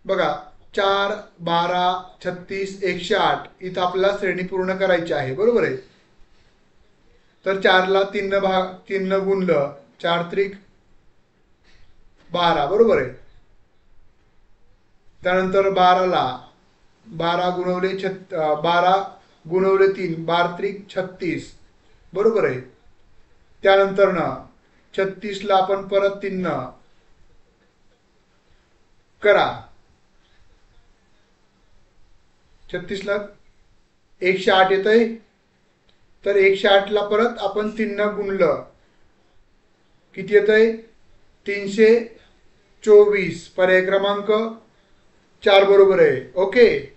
बघा, 4, 12, 36, 108 इथं आपल्याला श्रेणी पूर्ण करायची आहे. बरोबर आहे. तर 4ला 3 गुणलं, 4 त्रिक 12. बरोबर आहे. त्यानंतर 12ला 12 गुणवले 3 12 त्रिक 36. बरोबर आहे. त्यानंतर ना 36ला आपण परत 3 करा. 36ला 108 येतंय. तर 108ला परत आपण 3 गुणलं, किती येतंय 324. पर्याय क्रमांक 4 बरोबर आहे. ओके,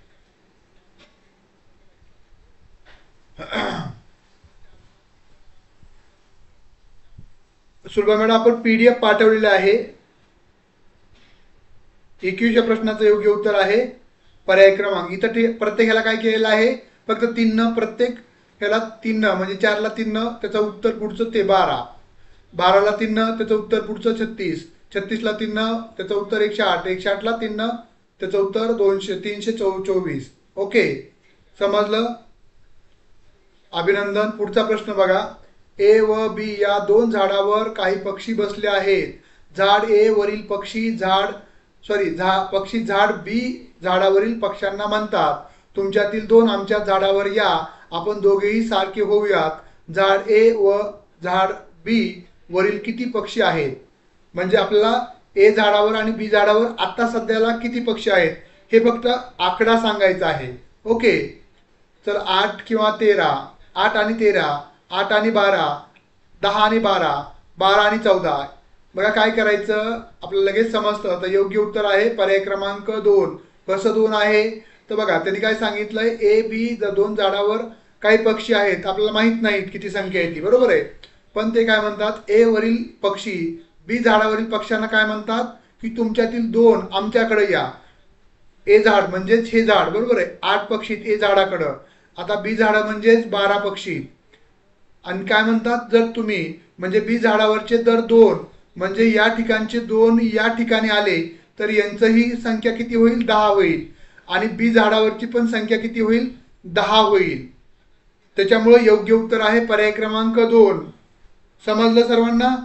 सुलभा मॅडम आपण PDF पाठवलेला आहे. 21व्या प्रश्नाचं योग्य उत्तर आहे पर्याय क्रमांक. इथं प्रत्येकाला काय केलेलं आहे, फक्त 3 प्रत्येक ह्याला 3 म्हणजे 4ला 3 त्याचं उत्तर पुढचं ते 12, 12ला 3 त्याचं उत्तर पुढचं 36, 36ला 3 त्याचं उत्तर 108, 108ला 3 त्याचं उत्तर 324. ओके, समजलं? अभिनंदन. पुढचा प्रश्न बघा. A व B या 2 झाडावर काही पक्षी बसले आहेत. झाड A वरील पक्षी झाड B झाडावरील पक्ष्यांना म्हणतात. तुमच्यातील 2 आमच्या झाडावर या, आपण दोघेही सारखे होऊयात. झाड A व झाड B वरील किती पक्षी आहेत? म्हणजे आपल्याला A झाडावर आणि B झाडावर आता सध्याला किती पक्षी आहेत हे फक्त आकडा सांगायचा आहे. ओके, तर 8 किंवा 13, 8 आणि 13, 8 आणि 12, 10 आणि 12, 12 आणि 14. बघा काय करायचं, आपल्याला लगेच समजतं. तर योग्य उत्तर आहे पर्याय क्रमांक 2. कसं 2 आहे तर बघा, त्यांनी काय सांगितलंय, A B 2 झाडावर काही पक्षी आहेत, आपल्याला माहित नाहीत किती संख्या आहे ती. बरोबर आहे. पण ते काय म्हणतात, A वरील पक्षी B झाडावरील पक्ष्यांना काय म्हणतात की तुमच्यातील 2 आमच्याकडे या. A झाड म्हणजेच हे झाड. बरोबर आहे. 8 पक्षी A झाडाकडं. आता B झाड म्हणजेच 12 पक्षी. आणि काय म्हणतात, जर तुम्ही म्हणजे B झाडावरचे दर 2 म्हणजे या ठिकाणचे 2 या ठिकाणी आले तर यांचंही संख्या किती होईल, 10 होईल. आणि B झाडावरची पण संख्या किती होईल, 10 होईल. त्याच्यामुळे योग्य उत्तर आहे पर्याय क्रमांक 2. समजलं सर्वांना?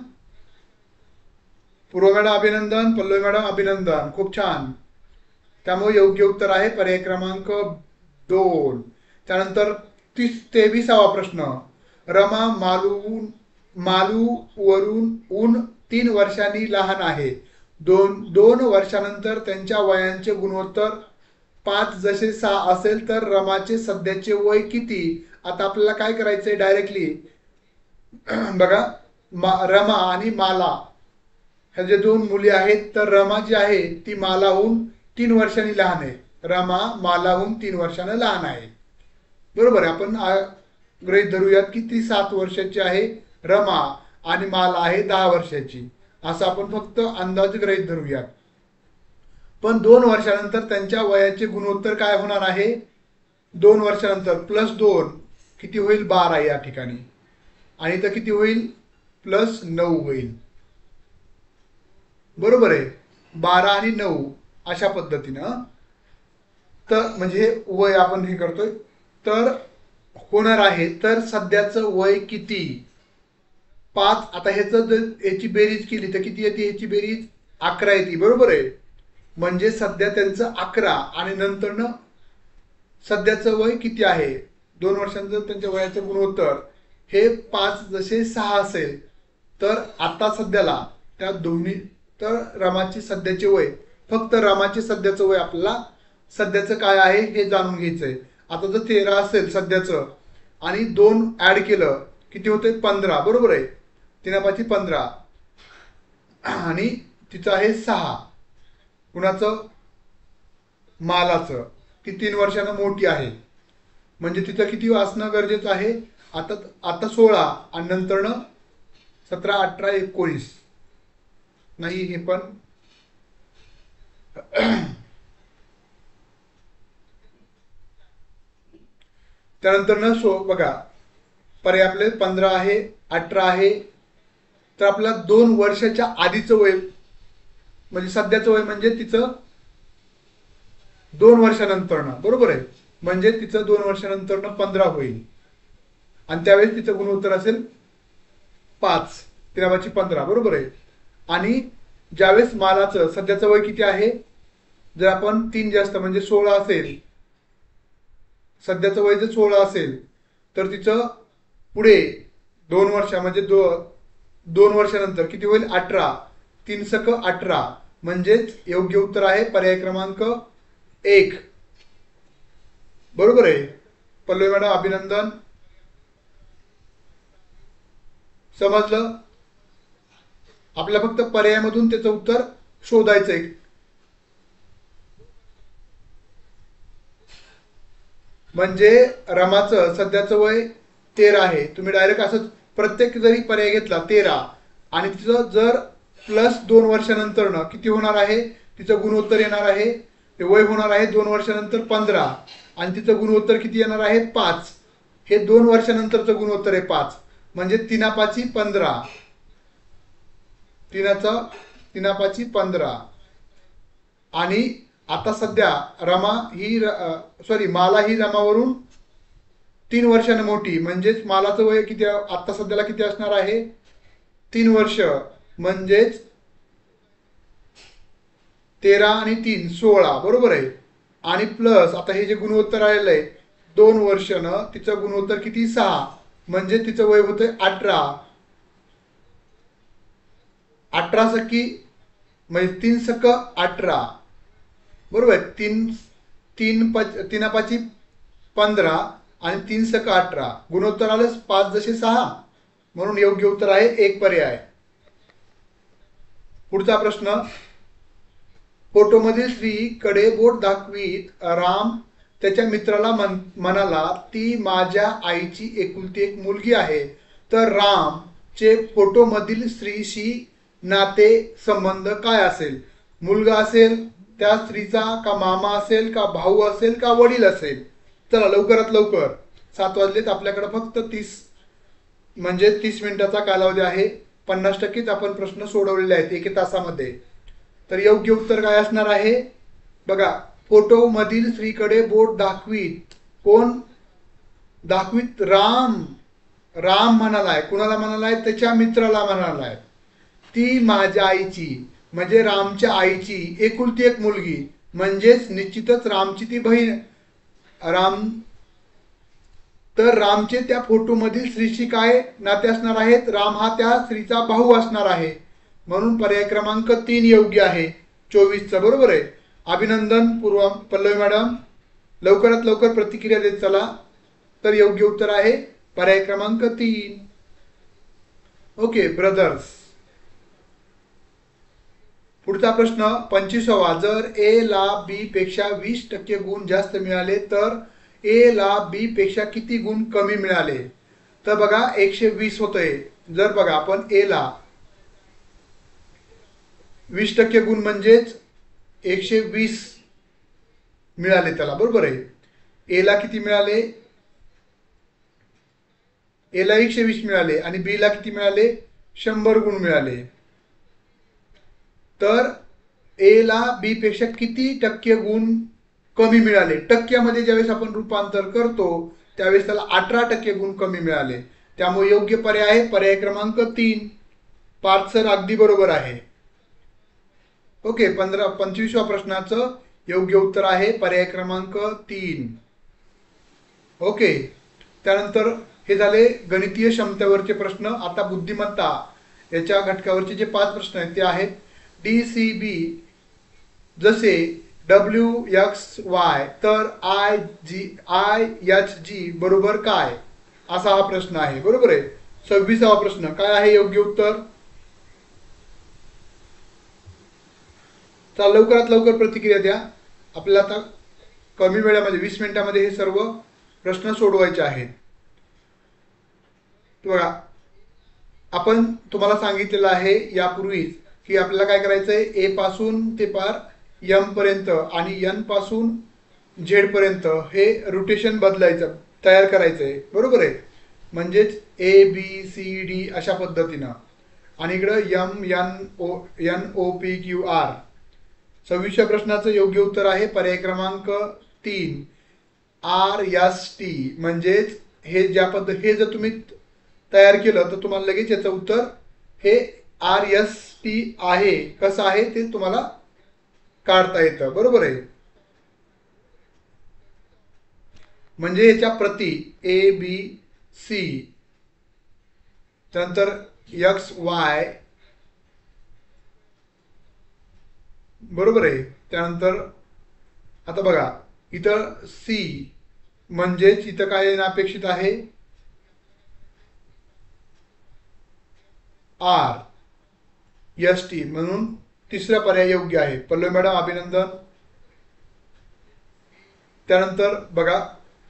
पूर्व मॅडम अभिनंदन, पल्लवी मॅडम अभिनंदन, खूप छान. त्यामुळे योग्य उत्तर आहे पर्याय क्रमांक 2. त्यानंतर 23वा प्रश्न. रमा मालू वरून ऊन 3 वर्षांनी लहान आहे. 2 वर्षानंतर त्यांच्या वयांचे गुणोत्तर 5 जसे 6 असेल तर रमाचे सध्याचे वय किती? आता आपल्याला काय करायचंय डायरेक्टली बघा, रमा आणि माला ह्या जे 2 मुली आहेत, तर रमा जी आहे ती मालाहून 3 वर्षांनी लहान आहे. रमा मालाहून 3 वर्षांनी लहान आहे. बरोबर आहे. आपण गृहीत धरूयात की ती 7 वर्षाची आहे रमा आणि माला आहे 10 वर्षाची, असं आपण फक्त अंदाज गृहीत धरूयात. पण 2 वर्षानंतर त्यांच्या वयाचे गुणोत्तर काय होणार आहे? 2 वर्षानंतर +2 किती होईल? 12 या ठिकाणी. आणि इथं किती होईल? +9 होईल. बरोबर आहे. 12 आणि 9 अशा पद्धतीनं. तर म्हणजे वय आपण हे करतोय. तर होणार आहे, तर सध्याचं वय किती? 5. आता ह्याची बेरीज केली तर किती येते? ह्याची बेरीज 11 येते. बरोबर आहे. म्हणजे सध्या त्यांचं 11 आणि नंतरनं सध्याचं वय किती आहे? 2 वर्षांचं त्यांच्या वयाचं गुणोत्तर हे 5 जसे 6 असेल तर आता सध्याला त्या दोन्ही, तर रमाची सध्याचे वय, फक्त रमाचे सध्याचं वय आपल्याला सध्याचं काय आहे हे जाणून घ्यायचंय. आता जर 13 असेल सध्याचं आणि 2 ऍड केलं किती होते? 15. बरोबर आहे. 3 15 आणि तिचं आहे 6. कुणाचं? मालाचं. ती 3 वर्षांना मोठी आहे, म्हणजे तिचं किती असणं गरजेचं आहे? आता 16 आणि नंतरनं 17 18 19 नाही, हे पण त्यानंतर बघा, पर्याय आपले 15 आहे, 18 आहे. तर आपला 2 वर्षाच्या आधीचं वय म्हणजे सध्याचं वय म्हणजे तिचं 2 वर्षानंतरनं. बरोबर आहे. म्हणजे तिचं 2 वर्षानंतरनं 15 होईल आणि त्यावेळेस तिचं गुणोत्तर असेल 5. 13 15. बरोबर आहे. आणि ज्यावेळेस मालाचं सध्याचं वय किती आहे? जर आपण 3 जास्त म्हणजे 16 असेल, सध्याचं वय जर 16 असेल तर तिचं पुढे 2 वर्ष म्हणजे 2 वर्षानंतर किती होईल? 18. 3 सक 18. म्हणजेच योग्य उत्तर आहे पर्याय क्रमांक 1. बरोबर आहे. पल्लवी मॅडम अभिनंदन. समजलं? आपल्याला फक्त पर्यायामधून त्याचं उत्तर शोधायचंय. म्हणजे रमाचं सध्याचं वय 13 आहे. तुम्ही डायरेक्ट असं प्रत्येक जरी पर्याय घेतला 13 आणि तिचं जर +2 वर्षानंतर किती होणार आहे? तिचं गुणोत्तर येणार आहे, ते वय होणार आहे 2 वर्षानंतर 15 आणि तिचं गुणोत्तर किती येणार आहे? 5. हे 2 वर्षानंतरचं गुणोत्तर आहे 5. म्हणजे 3 5 15. 3 5 15. आणि आता सध्या माला ही रमावरून 3 वर्षांनी मोठी, म्हणजेच मालाचं वय किती आता सध्याला किती असणार आहे? 3 वर्ष. म्हणजेच 13 आणि 3 16. बरोबर आहे. आणि प्लस आता हे जे गुणोत्तर आलेलं आहे 2 वर्षानं तिचं गुणोत्तर किती? 6. म्हणजे तिचं वय होतंय 18. 18 सकी म्हणजे 3 सक 18. बरोबर. 3 5 15 आणि 3 सक 18. गुणोत्तर आलं 5 जसे 6. म्हणून योग्य उत्तर आहे 1 पर्याय. पुढचा प्रश्न. फोटोमधील स्त्रीकडे बोट दाखवीत राम त्याच्या मित्राला म्हणाला, ती माझ्या आईची एकुलती एक मुलगी आहे. तर रामचे फोटोमधील स्त्रीशी नाते संबंध काय असेल? मुलगा असेल त्या स्त्रीचा, का मामा असेल, का भाऊ असेल, का वडील असेल? चला लवकरात लवकर, 7 वाजलेत. आपल्याकडे फक्त 30 मिनिटाचा कालावधी आहे. 50%च आपण प्रश्न सोडवलेले आहेत 1 तासामध्ये. तर योग्य उत्तर काय असणार आहे? बघा, फोटो मधील स्त्रीकडे बोट दाखवीत, कोण दाखवीत? राम म्हणालाय. कुणाला म्हणालाय? त्याच्या मित्राला म्हणालाय. ती माझ्या आईची म्हणजे रामच्या आईची एकुलती एक मुलगी म्हणजेच निश्चितच रामची ती बहीण राम, तर रामचे त्या फोटोमधील स्त्रीशी काय नाते असणार आहेत? राम हा त्या स्त्रीचा भाऊ असणार आहे. म्हणून पर्याय क्रमांक 3 योग्य आहे 24चा. बरोबर आहे. अभिनंदन पूर्वा पल्लवी मॅडम, लवकरात लवकर प्रतिक्रिया देत चला. तर योग्य उत्तर आहे पर्याय क्रमांक 3. Okay brothers. पुढचा प्रश्न 25वा. जर ए ला बी पेक्षा 20% गुण जास्त मिळाले तर ए ला बी पेक्षा किती गुण कमी मिळाले? तर बघा 120 होतंय. जर बघा आपण ए ला 20% गुण म्हणजेच 120 मिळाले त्याला. बरोबर आहे. ए ला किती मिळाले? ए ला 120 मिळाले आणि बी ला किती मिळाले? 100 गुण मिळाले. तर ए ला बी पेक्षा किती टक्के गुण कमी मिळाले? टक्क्यामध्ये ज्यावेळेस आपण रूपांतर करतो त्यावेळेस त्याला 18% गुण कमी मिळाले. त्यामुळे योग्य पर्याय आहे पर्याय क्रमांक 3. पार्थ सर अगदी बरोबर आहे. ओके. 25व्या प्रश्नाचं योग्य उत्तर आहे पर्याय क्रमांक 3. ओके. त्यानंतर हे झाले गणितीय क्षमतेवरचे प्रश्न. आता बुद्धिमत्ता याच्या घटकावरचे जे 5 प्रश्न आहेत ते आहेत DCB. जसे WXY तर IHG बरोबर काय? असा हा प्रश्न आहे. बरोबर आहे. 26वा प्रश्न काय आहे योग्य उत्तर? चला लवकरात लवकर प्रतिक्रिया द्या. आपल्याला आता कमी वेळामध्ये 20 मिनिटांमध्ये हे सर्व प्रश्न सोडवायचे आहेत. बघा आपण तुम्हाला सांगितलेलं आहे यापूर्वीच की आपल्याला काय करायचंय, ए पासून ते पार एम पर्यंत आणि एन पासून झेड पर्यंत हे रोटेशन बदलायचं, तयार करायचंय. बरोबर आहे. म्हणजेच ABCD अशा पद्धतीनं आणि इकडं MNOPQR. 26व्या प्रश्नाचं योग्य उत्तर आहे पर्याय क्रमांक 3 RST. म्हणजेच हे ज्या हे जर तुम्ही तयार केलं तर तुम्हाला लगेच याचं उत्तर हे RST आहे. कसं आहे ते तुम्हाला काढता येतं. बरोबर आहे. म्हणजे याच्या प्रती ABC त्यानंतर XY. बरोबर आहे. त्यानंतर आता बघा इथं C म्हणजेच इथं काय अपेक्षित आहे RST. म्हणून तिसरा पर्याय योग्य आहे. पल्लवी मॅडम अभिनंदन. त्यानंतर बघा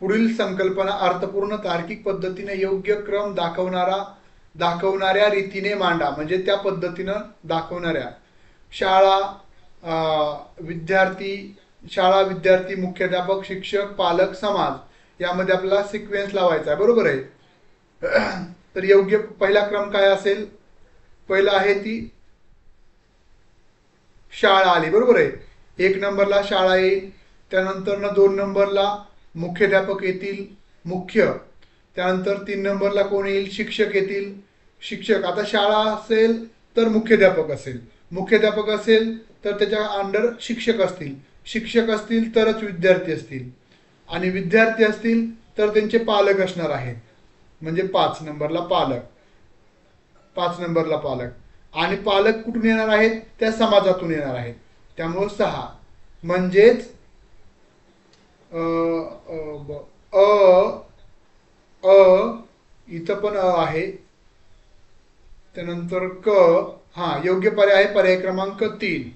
पुढील संकल्पना अर्थपूर्ण तार्किक पद्धतीने योग्य क्रम दाखवणाऱ्या रीतीने मांडा. म्हणजे त्या पद्धतीनं दाखवणाऱ्या शाळा विद्यार्थी मुख्याध्यापक शिक्षक पालक समाज यामध्ये आपल्याला सिक्वेन्स लावायचा आहे. बरोबर आहे. तर योग्य पहिला क्रम काय असेल? पहिला आहे ती शाळा आली. बरोबर आहे. 1 नंबरला शाळा येईल. त्यानंतर 2 नंबरला मुख्याध्यापक येतील मुख्य. त्यानंतर 3 नंबरला कोण येईल? शिक्षक येतील शिक्षक. आता शाळा असेल तर मुख्याध्यापक असेल, मुख्याध्यापक असेल तर त्याच्या अंडर शिक्षक असतील, शिक्षक असतील तरच विद्यार्थी असतील आणि विद्यार्थी असतील तर त्यांचे पालक असणार आहेत. म्हणजे 5 नंबरला पालक, 5 नंबरला पालक आणि पालक कुठून येणार आहेत? त्या समाजातून येणार आहेत. त्यामुळे 6 म्हणजेच इथं पण आहे. त्यानंतर क. हा योग्य पर्याय आहे पर्याय क्रमांक 3.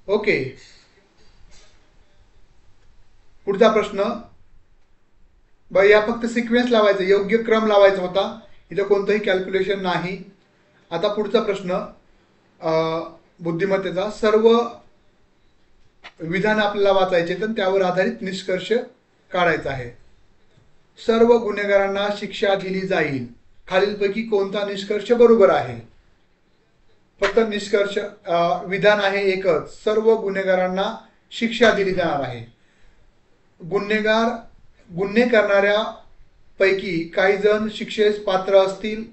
ओके. पुढचा प्रश्न या फक्त सिक्वेन्स लावायचा, योग्य क्रम लावायचा होता. इथं कोणतंही कॅल्क्युलेशन नाही. आता पुढचा प्रश्न बुद्धिमत्तेचा. सर्व विधान आपल्याला वाचायचे तर त्यावर आधारित निष्कर्ष काढायचा आहे. सर्व गुन्हेगारांना शिक्षा दिली जाईल. खालीलपैकी कोणता निष्कर्ष बरोबर आहे? फक्त निष्कर्ष विधान आहे एकच, सर्व गुन्हेगारांना शिक्षा दिली जाणार आहे. गुन्हे करणाऱ्या पैकी काही जण शिक्षेस पात्र असतील,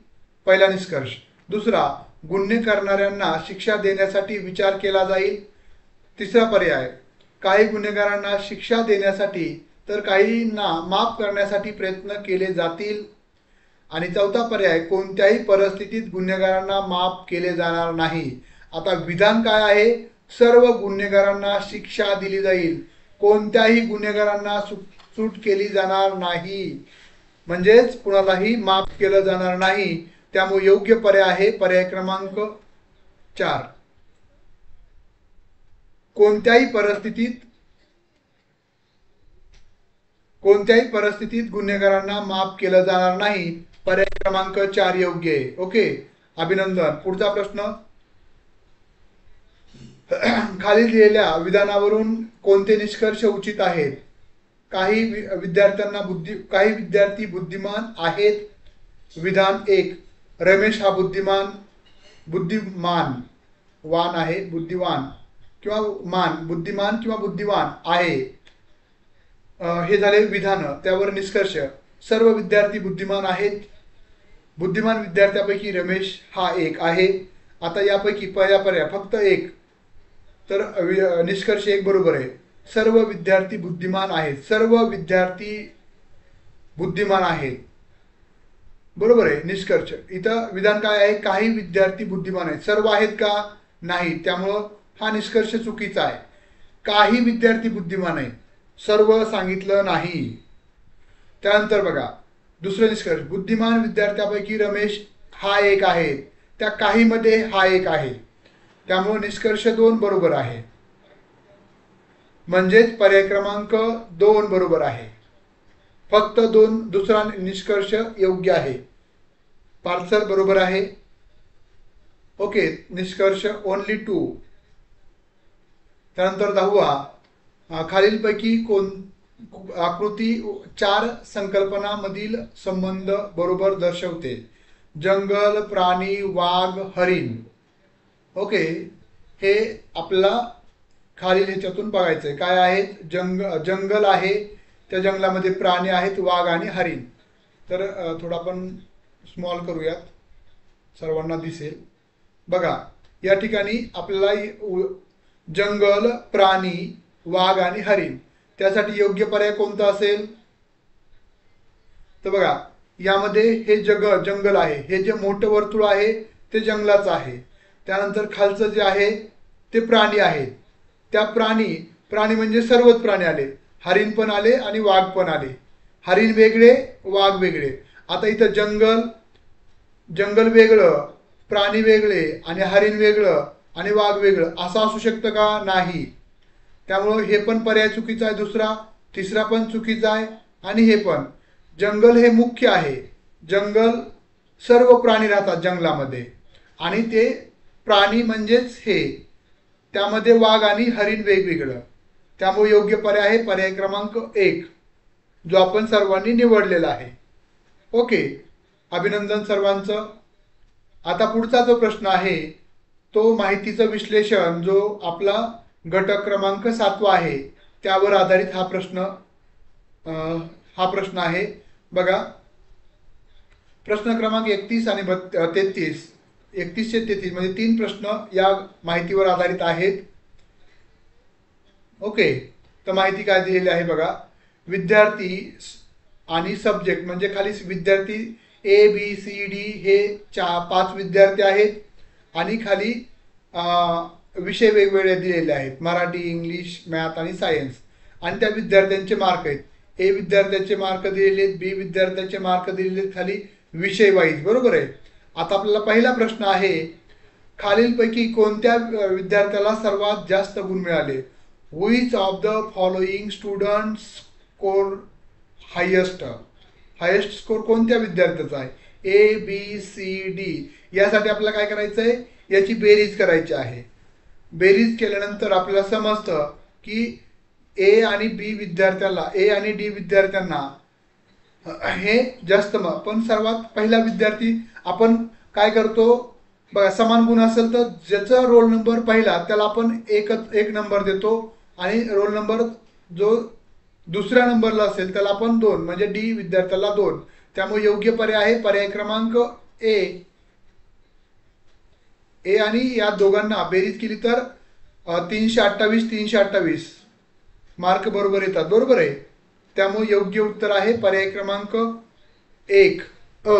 पहिला निष्कर्ष. दुसरा, गुन्हे करणाऱ्यांना शिक्षा देण्यासाठी विचार केला जाईल. तिसरा पर्याय, काही गुन्हेगारांना शिक्षा देण्यासाठी तर काहींना माफ करण्यासाठी प्रयत्न केले जातील. आणि चौथा पर्याय, कोणत्याही परिस्थितीत गुन्हेगारांना माफ केले जाणार नाही. आता विधान काय आहे? सर्व गुन्हेगारांना शिक्षा दिली जाईल, कोणत्याही गुन्हेगारांना सूट केली जाणार नाही, म्हणजेच कुणालाही माफ केलं जाणार नाही. त्यामुळे योग्य पर्याय आहे पर्याय क्रमांक 4. कोणत्याही परिस्थितीत गुन्हेगारांना माफ केलं जाणार नाही, पर्याय क्रमांक 4 योग्य आहे. ओके, अभिनंदन. पुढचा प्रश्न, खाली दिलेल्या विधानावरून कोणते निष्कर्ष उचित आहेत? काही विद्यार्थी बुद्धिमान आहेत. विधान 1, रमेश हा बुद्धिमान किंवा बुद्धिवान आहे. हे झाले विधान. त्यावर निष्कर्ष, सर्व विद्यार्थी बुद्धिमान आहेत. बुद्धिमान विद्यार्थ्यापैकी रमेश हा एक आहे. आता यापैकी पहिला पर्याय फक्त एक, तर निष्कर्ष 1 बरोबर आहे. सर्व विद्यार्थी बुद्धिमान आहेत. सर्व विद्यार्थी बुद्धिमान आहेत, बरोबर आहे निष्कर्ष. इथं विधान काय आहे? काही विद्यार्थी बुद्धिमान आहेत. सर्व आहेत का? नाही. त्यामुळं हा निष्कर्ष चुकीचा आहे. काही विद्यार्थी बुद्धिमान आहेत, सर्व सांगितलं नाही. त्यानंतर बघा दुसरा निष्कर्ष, बुद्धिमान विद्यार्थ्यापैकी रमेश हा एक आहे. त्या काही मध्ये हा एक आहे. त्यामुळे निष्कर्ष 2 बरोबर आहे. म्हणजेच पर्याय क्रमांक 2 बरोबर आहे. फक्त 2 दुसरा निष्कर्ष योग्य आहे. पार्सल बरोबर आहे. ओके, निष्कर्ष ओनली 2. त्यानंतर 10वा, खालीलपैकी आकृती 4 संकल्पनामधील संबंध बरोबर दर्शवते. जंगल, प्राणी, वाघ, हरिण. ओके, हे आपल्याला खालील ह्याच्यातून बघायचंय. काय आहेत? जंगल आहे, त्या जंगलामध्ये प्राणी आहेत, वाघ आणि हरिण. तर थोडा आपण स्मॉल करूयात, सर्वांना दिसेल. बघा या ठिकाणी आपल्याला जंगल, प्राणी, वाघ आणि हरिण, त्यासाठी योग्य पर्याय कोणता असेल? तर बघा यामध्ये हे जंगल आहे. हे जे मोठं वर्तुळ आहे ते जंगलाचं आहे. त्यानंतर खालचं जे आहे ते प्राणी आहेत. त्या प्राणी म्हणजे सर्वच प्राणी आले. हरिण पण आले आणि वाघ पण आले. हरिण वेगळे, वाघ वेगळे. आता इथं जंगल वेगळं, प्राणी वेगळे आणि हरिण वेगळं आणि वाघ वेगळं असं असू शकतं का? नाही. त्यामुळं हे पण पर्याय चुकीचा आहे. दुसरा, तिसरा पण चुकीचा आहे आणि हे पण. जंगल हे मुख्य आहे. जंगल सर्व प्राणी राहतात जंगलामध्ये आणि ते प्राणी म्हणजेच हे, त्यामध्ये वाघ आणि हरिण वेगवेगळं. त्यामुळे योग्य पर्याय आहे पर्याय क्रमांक 1, जो आपण सर्वांनी निवडलेला आहे. ओके, अभिनंदन सर्वांचं. आता पुढचा जो प्रश्न आहे तो माहितीचं विश्लेषण, जो आपला घटक क्रमांक 7वा आहे, त्यावर आधारित हा प्रश्न आहे. बघा प्रश्न क्रमांक 31 आणि 33, 31 ते 33 म्हणजे 3 प्रश्न या माहितीवर आधारित आहेत. ओके, तर माहिती काय दिलेली आहे बघा. विद्यार्थी आणि सब्जेक्ट म्हणजे खाली विद्यार्थी ABCD हे 5 विद्यार्थी आहेत आणि खाली विषय वेगवेगळे दिलेले आहेत. मराठी, इंग्लिश, मॅथ आणि सायन्स. आणि त्या विद्यार्थ्यांचे मार्क आहेत. A विद्यार्थ्याचे मार्क दिलेले आहेत, B विद्यार्थ्याचे मार्क दिलेले आहेत खाली विषय वाईज, बरोबर आहे. आता आपल्याला पहिला प्रश्न आहे, खालीलपैकी कोणत्या विद्यार्थ्याला सर्वात जास्त गुण मिळाले? Which of the following student score highest score कोणत्या विद्यार्थ्याचा आहे? ABCD. यासाठी आपल्याला काय करायचं आहे? याची बेरीज करायची आहे. बेरीज केल्यानंतर आपल्याला समजतं की A आणि D विद्यार्थ्यांना हे जास्त पण सर्वात पहिला विद्यार्थी आपण काय करतो बघा, समान गुण असेल तर ज्याचा रोल नंबर पहिला त्याला आपण एक नंबर देतो आणि रोल नंबर जो दुसऱ्या नंबरला असेल त्याला आपण 2, म्हणजे D विद्यार्थ्याला 2. त्यामुळे योग्य पर्याय आहे पर्याय क्रमांक A. ए आणि या दोघांना बेरीज केली तर 328 328 मार्क बरोबर येतात, बरोबर आहे. त्यामुळे योग्य उत्तर आहे पर्याय क्रमांक 1 अ.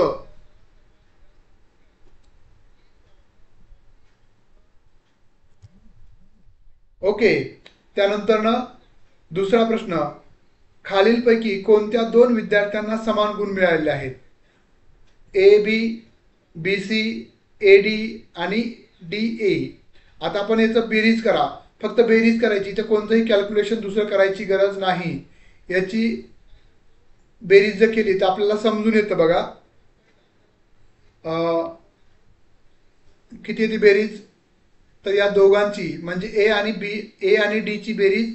ओके. त्यानंतर ना दुसरा प्रश्न, खालीलपैकी कोणत्या दोन विद्यार्थ्यांना समान गुण मिळालेले आहेत? A B, B C, A D आणि डी ए. आता आपण याचं बेरीज करा, फक्त बेरीज करायची, तर कोणतंही कॅल्क्युलेशन दुसरं करायची गरज नाही. याची बेरीज जर केली तर आपल्याला समजून येतं बघा. किती येते बेरीज? तर या दोघांची म्हणजे ए आणि डी ची बेरीज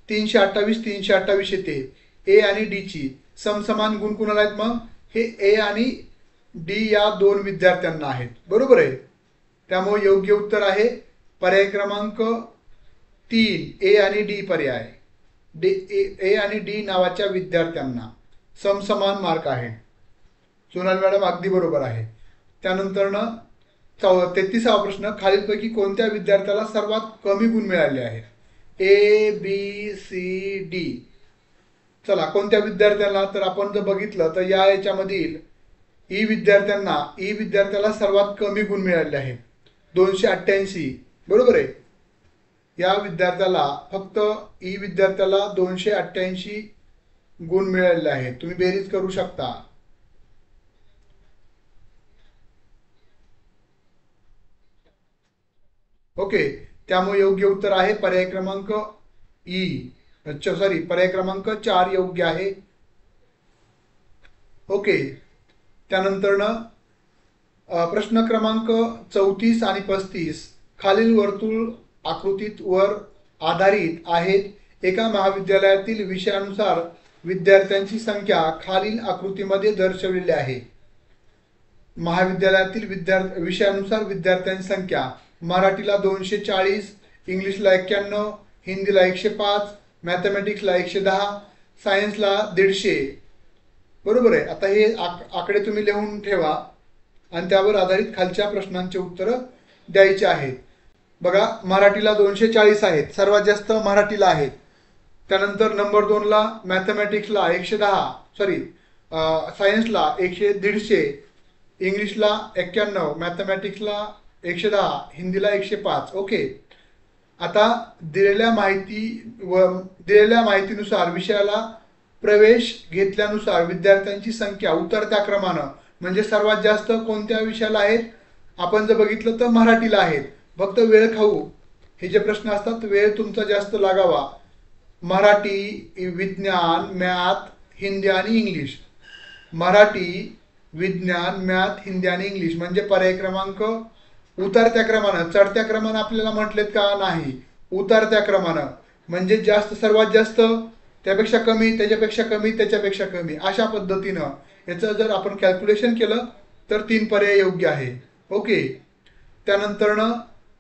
328 328 येते. ए आणि डी ची समसमान गुण कुणाला आहेत? मग हे ए आणि डी या दोन विद्यार्थ्यांना आहेत, बरोबर आहे. त्यामुळे योग्य उत्तर आहे पर्याय क्रमांक 3 ए आणि डी पर्याय. ए आणि डी नावाच्या विद्यार्थ्यांना समसमान मार्क आहे. सोनाली मॅडम अगदी बरोबर आहे. त्यानंतर ना 33वा प्रश्न, खालीलपैकी कोणत्या विद्यार्थ्याला सर्वात कमी गुण मिळाले आहेत? A B C D. चला, कोणत्या विद्यार्थ्यांना? तर आपण जर बघितलं तर याच्यामधील ई विद्यार्थ्याला सर्वात कमी गुण मिळाले आहेत, 288, बरोबर आहे. या विद्यार्थ्याला फक्त ई विद्यार्थ्याला 288 गुण मिळालेले आहेत. तुम्ही बेरीज करू शकता. ओके. त्यामुळे योग्य उत्तर आहे पर्याय क्रमांक पर्याय क्रमांक 4 योग्य आहे. ओके. त्यानंतर ना प्रश्न क्रमांक 34 आणि 35 खालील वर्तुळ आकृतीत वर आधारित आहेत. एका महाविद्यालयातील विषयानुसार विद्यार्थ्यांची संख्या खालील आकृतीमध्ये दर्शविलेली आहे. महाविद्यालयातील विषयानुसार विद्यार्थ्यांची संख्या: मराठीला 240, इंग्लिशला 91, हिंदीला 105, मॅथमॅटिक्सला 110, सायन्सला 150, बरोबर आहे. आता हे आकडे तुम्ही लिहून ठेवा आणि त्यावर आधारित खालच्या प्रश्नांचे उत्तर द्यायचे आहेत. बघा, मराठीला 240 आहेत, सर्वात जास्त मराठीला आहेत. त्यानंतर नंबर 2ला मॅथमॅटिक्सला 110, सायन्सला 150, इंग्लिशला 91, मॅथमॅटिक्सला 110, हिंदीला 105. ओके. आता दिलेल्या माहितीनुसार विषयाला प्रवेश घेतल्यानुसार विद्यार्थ्यांची संख्या उतरत्या क्रमानं, म्हणजे सर्वात जास्त कोणत्या विषयाला आहेत? आपण जर बघितलं तर मराठीला आहेत. फक्त वेळ खाऊ हे जे प्रश्न असतात, वेळ तुमचा जास्त लागावा. मराठी, विज्ञान, मॅथ, हिंदी आणि इंग्लिश. मराठी, विज्ञान, मॅथ, हिंदी आणि इंग्लिश म्हणजे पर्याय क्रमांक उतरत्या क्रमानं. चढत्या क्रमानं आपल्याला म्हटलेत का? नाही, उतरत्या क्रमानं. म्हणजे जास्त, सर्वात जास्त, त्यापेक्षा कमी, त्याच्यापेक्षा कमी, त्याच्यापेक्षा कमी, अशा पद्धतीनं याचं जर आपण कॅल्क्युलेशन केलं तर 3 पर्याय योग्य आहे. ओके. त्यानंतरनं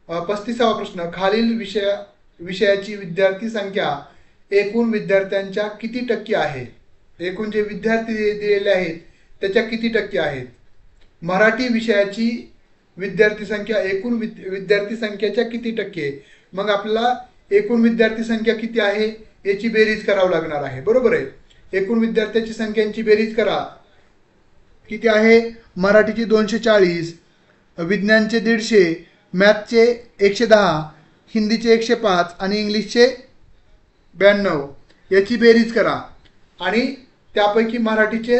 35वा प्रश्न, खालील विषयाची विद्यार्थी संख्या एकूण विद्यार्थ्यांच्या किती टक्के आहे? एकूण जे विद्यार्थी दिलेले आहेत त्याच्या किती टक्के आहेत? मराठी विषयाची विद्यार्थी संख्या एकूण विद्यार्थी संख्येच्या किती टक्के? मग आपल्याला एकूण विद्यार्थी संख्या किती आहे याची बेरीज करावी लागणार आहे, बरोबर आहे. एकूण विद्यार्थ्यांची संख्यांची बेरीज करा. किती आहे? मराठीची 240, विज्ञानचे 150, मॅथचे 110, हिंदीचे 105 आणि इंग्लिशचे 92. याची बेरीज करा. आणि त्यापैकी मराठीचे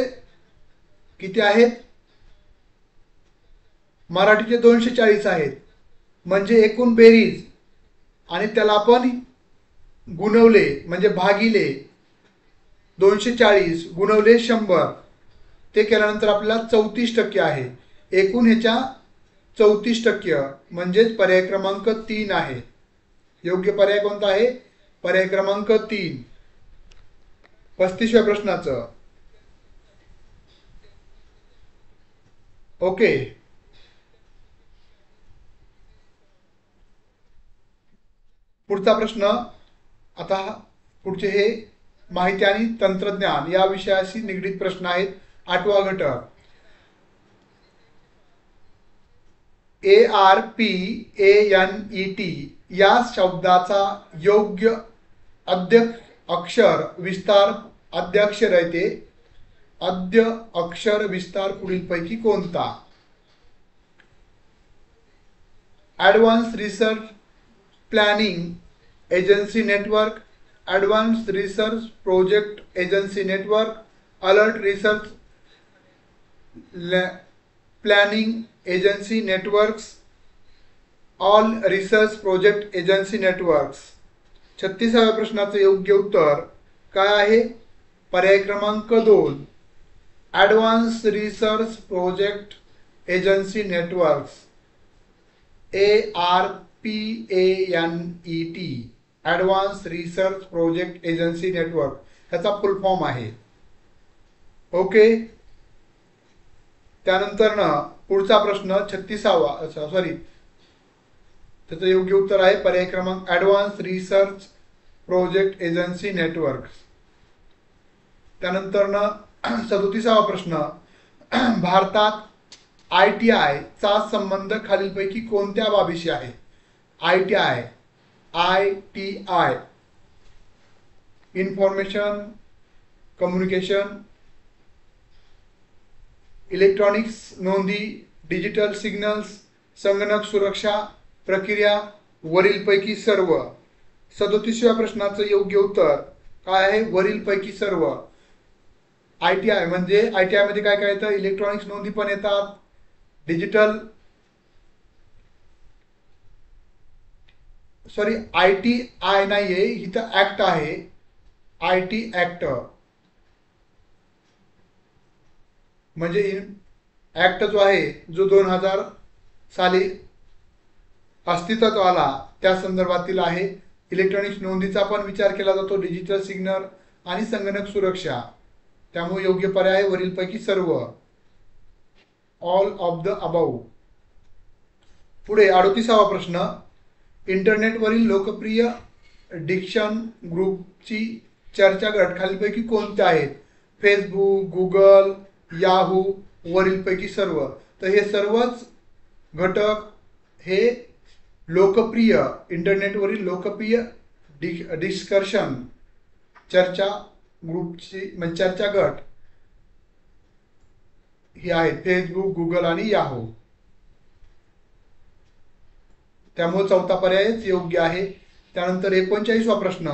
किती आहेत? मराठीचे 240 आहेत. म्हणजे एकूण बेरीज आणि त्याला आपण गुणवले म्हणजे भागिले 240 गुणवले 100, ते केल्यानंतर आपल्याला 34% आहे. एकूण ह्याच्या 34%, म्हणजेच पर्याय क्रमांक 3 आहे. योग्य पर्याय कोणता आहे? पर्याय क्रमांक 3. 35व्या प्रश्नाचं. ओके. पुढचा प्रश्न. आता पुढचे हे माहिती आणि तंत्रज्ञान या विषयाशी निगडीत प्रश्न आहेत. 8वा घटक. ARPANET या शब्दाचा योग्य अक्षर विस्तार अद्य अक्षर विस्तार पुढीलपैकी कोणता? Advance research planning agency network, advance research project agency network, alert research planning agency networks, all research project agency networks. 36व्या प्रश्नाचं योग्य उत्तर काय आहे? पर्याय क्रमांक 2 advance research project agency networks, ARPANET, advance research project agency network ह्याचा full form आहे. ओके. त्यानंतर ना पुढचा प्रश्न 36वा त्याचं योग्य उत्तर आहे पर्याय क्रमांक advance research project agency network. त्यानंतर ना 37वा प्रश्न भारतात ITI चा संबंध खालीलपैकी कोणत्या बाबीशी आहे? ITI इन्फॉर्मेशन कम्युनिकेशन, इलेक्ट्रॉनिक्स नोंदी, डिजिटल सिग्नल्स, संगणक सुरक्षा प्रक्रिया, वरीलपैकी सर्व. 37व्या प्रश्नाचं योग्य उत्तर काय आहे? वरीलपैकी सर्व. ITI म्हणजे ITI मध्ये काय काय येतं? इलेक्ट्रॉनिक्स नोंदी पण येतात, डिजिटल ITI नाहीये इथं ऍक्ट आहे, IT ऍक्ट म्हणजे ऍक्ट जो आहे जो 2000 साली अस्तित्वात आला त्या संदर्भातील आहे. इलेक्ट्रॉनिक्स नोंदीचा पण विचार केला जातो, डिजिटल सिग्नल आणि संगणक सुरक्षा. त्यामुळे योग्य पर्याय वरीलपैकी सर्व, ऑल ऑफ द अबाउ. पुढे 38वा प्रश्न इंटरनेटवरील लोकप्रिय डिक्शन ग्रुपची चर्चा गट खालीलपैकी कोणते आहेत? फेसबुक, गुगल, याहू, वरीलपैकी सर्व. तर हे सर्वच घटक हे लोकप्रिय इंटरनेटवरील लोकप्रिय डिस्कशन चर्चा ग्रुपची म्हणजे चर्चा गट हे आहेत फेसबुक, गुगल आणि याहू. त्यामुळे चौथा पर्यायच योग्य आहे. त्यानंतर 39वा प्रश्न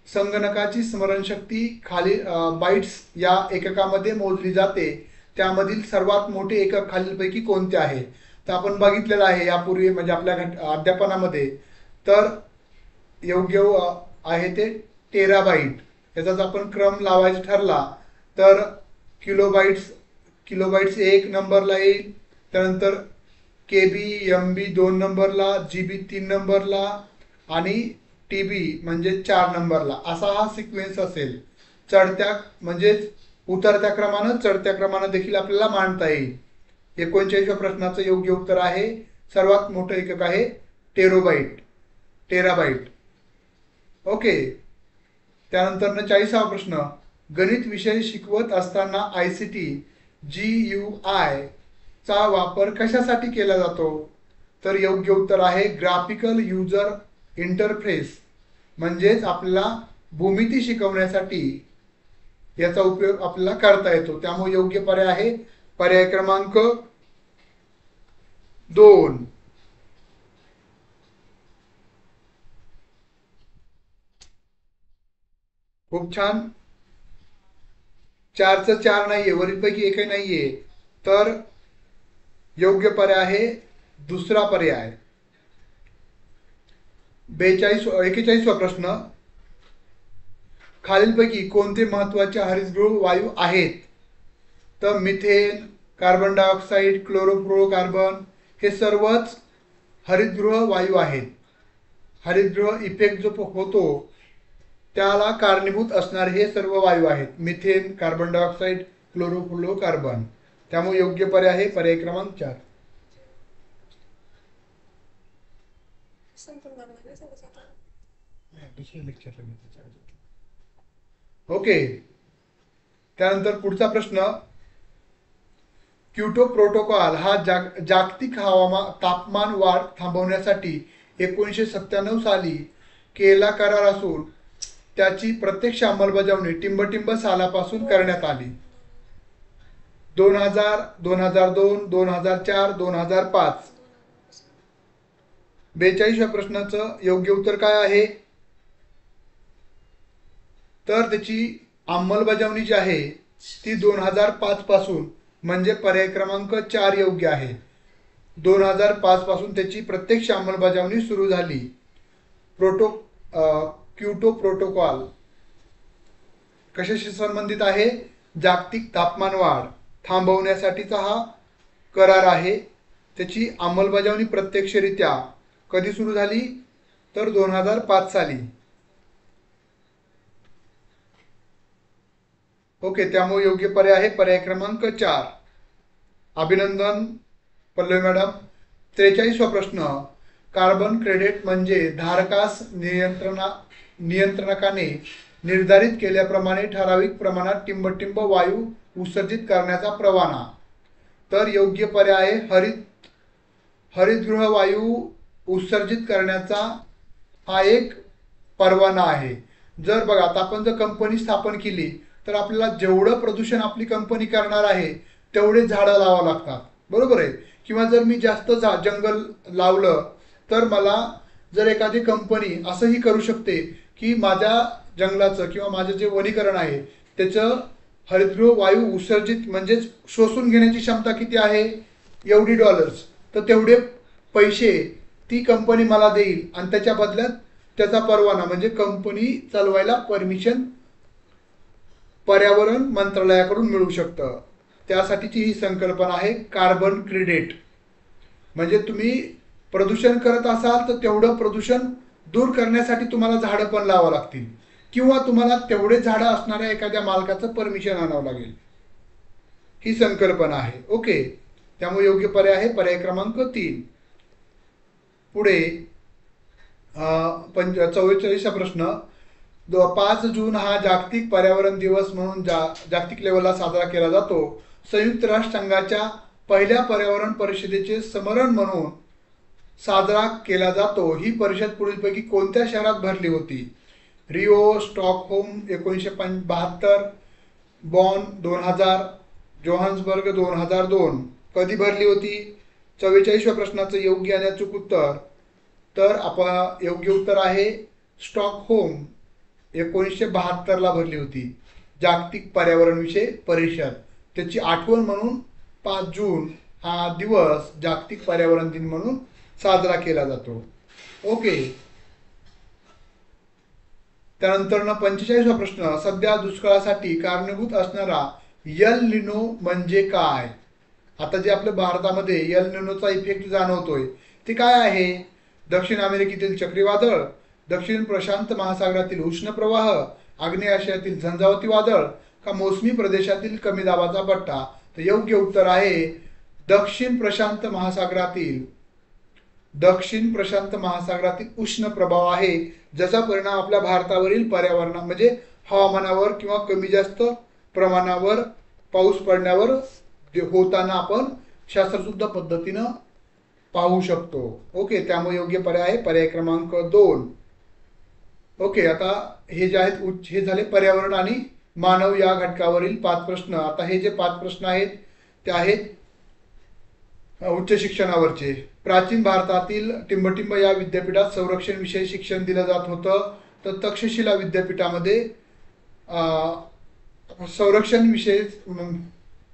संगणकाची स्मरणशक्ती खाली बाइट्स या एककामध्ये मोजली जाते, त्यामधील सर्वात मोठे एकक खालीलपैकी कोणते आहे? तर आपण बघितलेलं आहे यापूर्वी म्हणजे आपल्या अध्यापनामध्ये. तर योग्य आहे ते टेराबाईट. याचाच आपण क्रम लावायचा ठरला तर किलोबाईट्स 1 नंबरला येईल, त्यानंतर KB MB 2 नंबरला, GB 3 नंबरला आणि TB म्हणजे 4 नंबरला. असा हा सिक्वेन्स असेल. चढत्या म्हणजेच उतरत्या क्रमानं चढत्या क्रमानं देखील आपल्याला मांडता येईल. 39व्या प्रश्नाचं योग्य उत्तर आहे सर्वात मोठं एकक आहे टेराबाईट. ओके. त्यानंतर 40वा प्रश्न गणित विषय शिकवत असताना ICT GUI चा वापर कशासाठी केला जातो? तर योग्य उत्तर आहे ग्राफिकल युजर इंटरफेस म्हणजेच आपल्याला भूमिती शिकवण्यासाठी याचा उपयोग आपल्याला करता येतो. त्यामुळे योग्य पर्याय आहे पर्याय क्रमांक 2. खूप छान. 4चं 4 नाहीये, वरीलपैकी एकही नाहीये, तर योग्य पर्याय आहे दुसरा पर्याय. 41वा प्रश्न खालीलपैकी कोणते महत्वाचे हरितगृह वायू आहेत? तर मिथेन, कार्बन डायऑक्साईड, क्लोरोफ्लोरोकार्बन हे सर्वच हरितगृह वायू आहेत. हरितगृह इफेक्ट जो होतो त्याला कारणीभूत असणारे हे सर्व वायू आहेत. Methane, carbon dioxide, chlorofluorocarbon. त्यामुळे योग्य पर्याय आहे पर्याय क्रमांक 4. ओके. त्यानंतर पुढचा प्रश्न क्योटो प्रोटोकॉल हा जागतिक तापमान वाढ थांबवण्यासाठी 1997 साली केला करार असून त्याची प्रत्यक्ष अंमलबजावणी टिंबटिंब सालापासून करण्यात आली. 2000, 2002, 2004, 2005. 42व्या प्रश्नाचं योग्य उत्तर काय आहे? तर त्याची अंमलबजावणी जी आहे ती 2005 पासून, म्हणजे पर्याय क्रमांक 4 योग्य आहे. 2005 पासून त्याची प्रत्यक्ष अंमलबजावणी सुरू झाली. क्योटो प्रोटोकॉल कशाशी संबंधित आहे? जागतिक तापमान वाढ थांबवण्यासाठीचा हा करार आहे. त्याची अंमलबजावणी प्रत्यक्षरित्या कधी सुरू झाली? तर 2005 साली. ओके, त्यामुळे योग्य पर्याय आहे पर्याय क्रमांक 4. अभिनंदन पल्लवी मॅडम. 43वा प्रश्न. कार्बन क्रेडिट म्हणजे धारकास नियंत्रकाने निर्धारित केल्याप्रमाणे ठराविक प्रमाणात टिंबटिंब वायू उत्सर्जित करण्याचा परवाना. तर योग्य पर्याय आहे हरितगृह वायू उत्सर्जित करण्याचा हा एक परवाना आहे. जर बघा, आता आपण जर कंपनी स्थापन केली तर आपल्याला जेवढं प्रदूषण आपली कंपनी करणार आहे तेवढे झाडं लावावं लागतात, बरोबर आहे. किंवा जर मी जास्त जंगल लावलं तर मला जर एखादी कंपनी असंही करू शकते की माझ्या जंगलाचं किंवा माझं जे वनीकरण आहे त्याचं हरितगृह वायू उत्सर्जित म्हणजे शोषून घेण्याची क्षमता किती आहे, एवढी डॉलर्स, तर तेवढे पैसे ती कंपनी मला देईल आणि त्याच्या बदल्यात त्याचा परवाना म्हणजे कंपनी चालवायला परमिशन पर्यावरण मंत्रालयाकडून मिळू शकतं. त्यासाठीची ही संकल्पना आहे कार्बन क्रेडिट. म्हणजे तुम्ही प्रदूषण करत असाल तर तेवढं प्रदूषण दूर करण्यासाठी तुम्हाला झाडं पण लावावं लागतील किंवा तुम्हाला तेवढे झाडं असणाऱ्या एखाद्या मालकाचं परमिशन आणावं लागेल. ही संकल्पना आहे. ओके, त्यामुळे योग्य पर्याय आहे पर्याय क्रमांक 3. पुढे 44वा प्रश्न. 5 जून हा जागतिक पर्यावरण दिवस म्हणून जागतिक लेवलला साजरा केला जातो. संयुक्त राष्ट्रसंघाच्या पहिल्या पर्यावरण परिषदेचे स्मरण म्हणून साजरा केला जातो. ही परिषद पुढीलपैकी कोणत्या शहरात भरली होती? रिओ, स्टॉकहोम 1972, बॉन 2000, जोहान्सबर्ग 2002. कधी भरली होती? 44व्या प्रश्नाचं योग्य आणि अचूक उत्तर. तर आपण योग्य उत्तर आहे स्टॉकहोम. 1972ला भरली होती जागतिक पर्यावरण विषय परिषद. त्याची आठवण म्हणून 5 जून हा दिवस जागतिक पर्यावरण दिन म्हणून साजरा केला जातो. ओके, त्यानंतर 45वा प्रश्न. सध्या दुष्काळासाठी कारणीभूत असणारा एल निनो म्हणजे काय? आता जे आपल्या भारतामध्ये एल निनोचा इफेक्ट जाणवतोय ते काय आहे? दक्षिण अमेरिकेतील चक्रीवादळ, दक्षिण प्रशांत महासागरातील उष्ण प्रवाह, आग्नेय आशियातील झंझावाती वादळ का मोसमी प्रदेशातील कमी दाबाचा पट्टा? तर योग्य उत्तर आहे दक्षिण प्रशांत महासागरातील उष्ण प्रभाव आहे, ज्याचा परिणाम आपल्या भारतावरील पर्यावरण म्हणजे हवामानावर किंवा कमी जास्त प्रमाणावर पाऊस पडण्यावर होताना आपण शास्त्रशुद्ध पद्धतीनं पाहू शकतो. ओके, त्यामुळे योग्य पर्याय आहे पर्याय क्रमांक 2. ओके, आता हे जे आहेत हे झाले पर्यावरण आणि मानव या घटकावरील 5 प्रश्न. आता हे जे 5 प्रश्न आहेत ते आहेत उच्च शिक्षणावरचे. प्राचीन भारतातील टिंबटिंब या विद्यापीठात संरक्षण विषयी शिक्षण दिलं जात होतं. तर तक्षशिला विद्यापीठामध्ये संरक्षण विषयी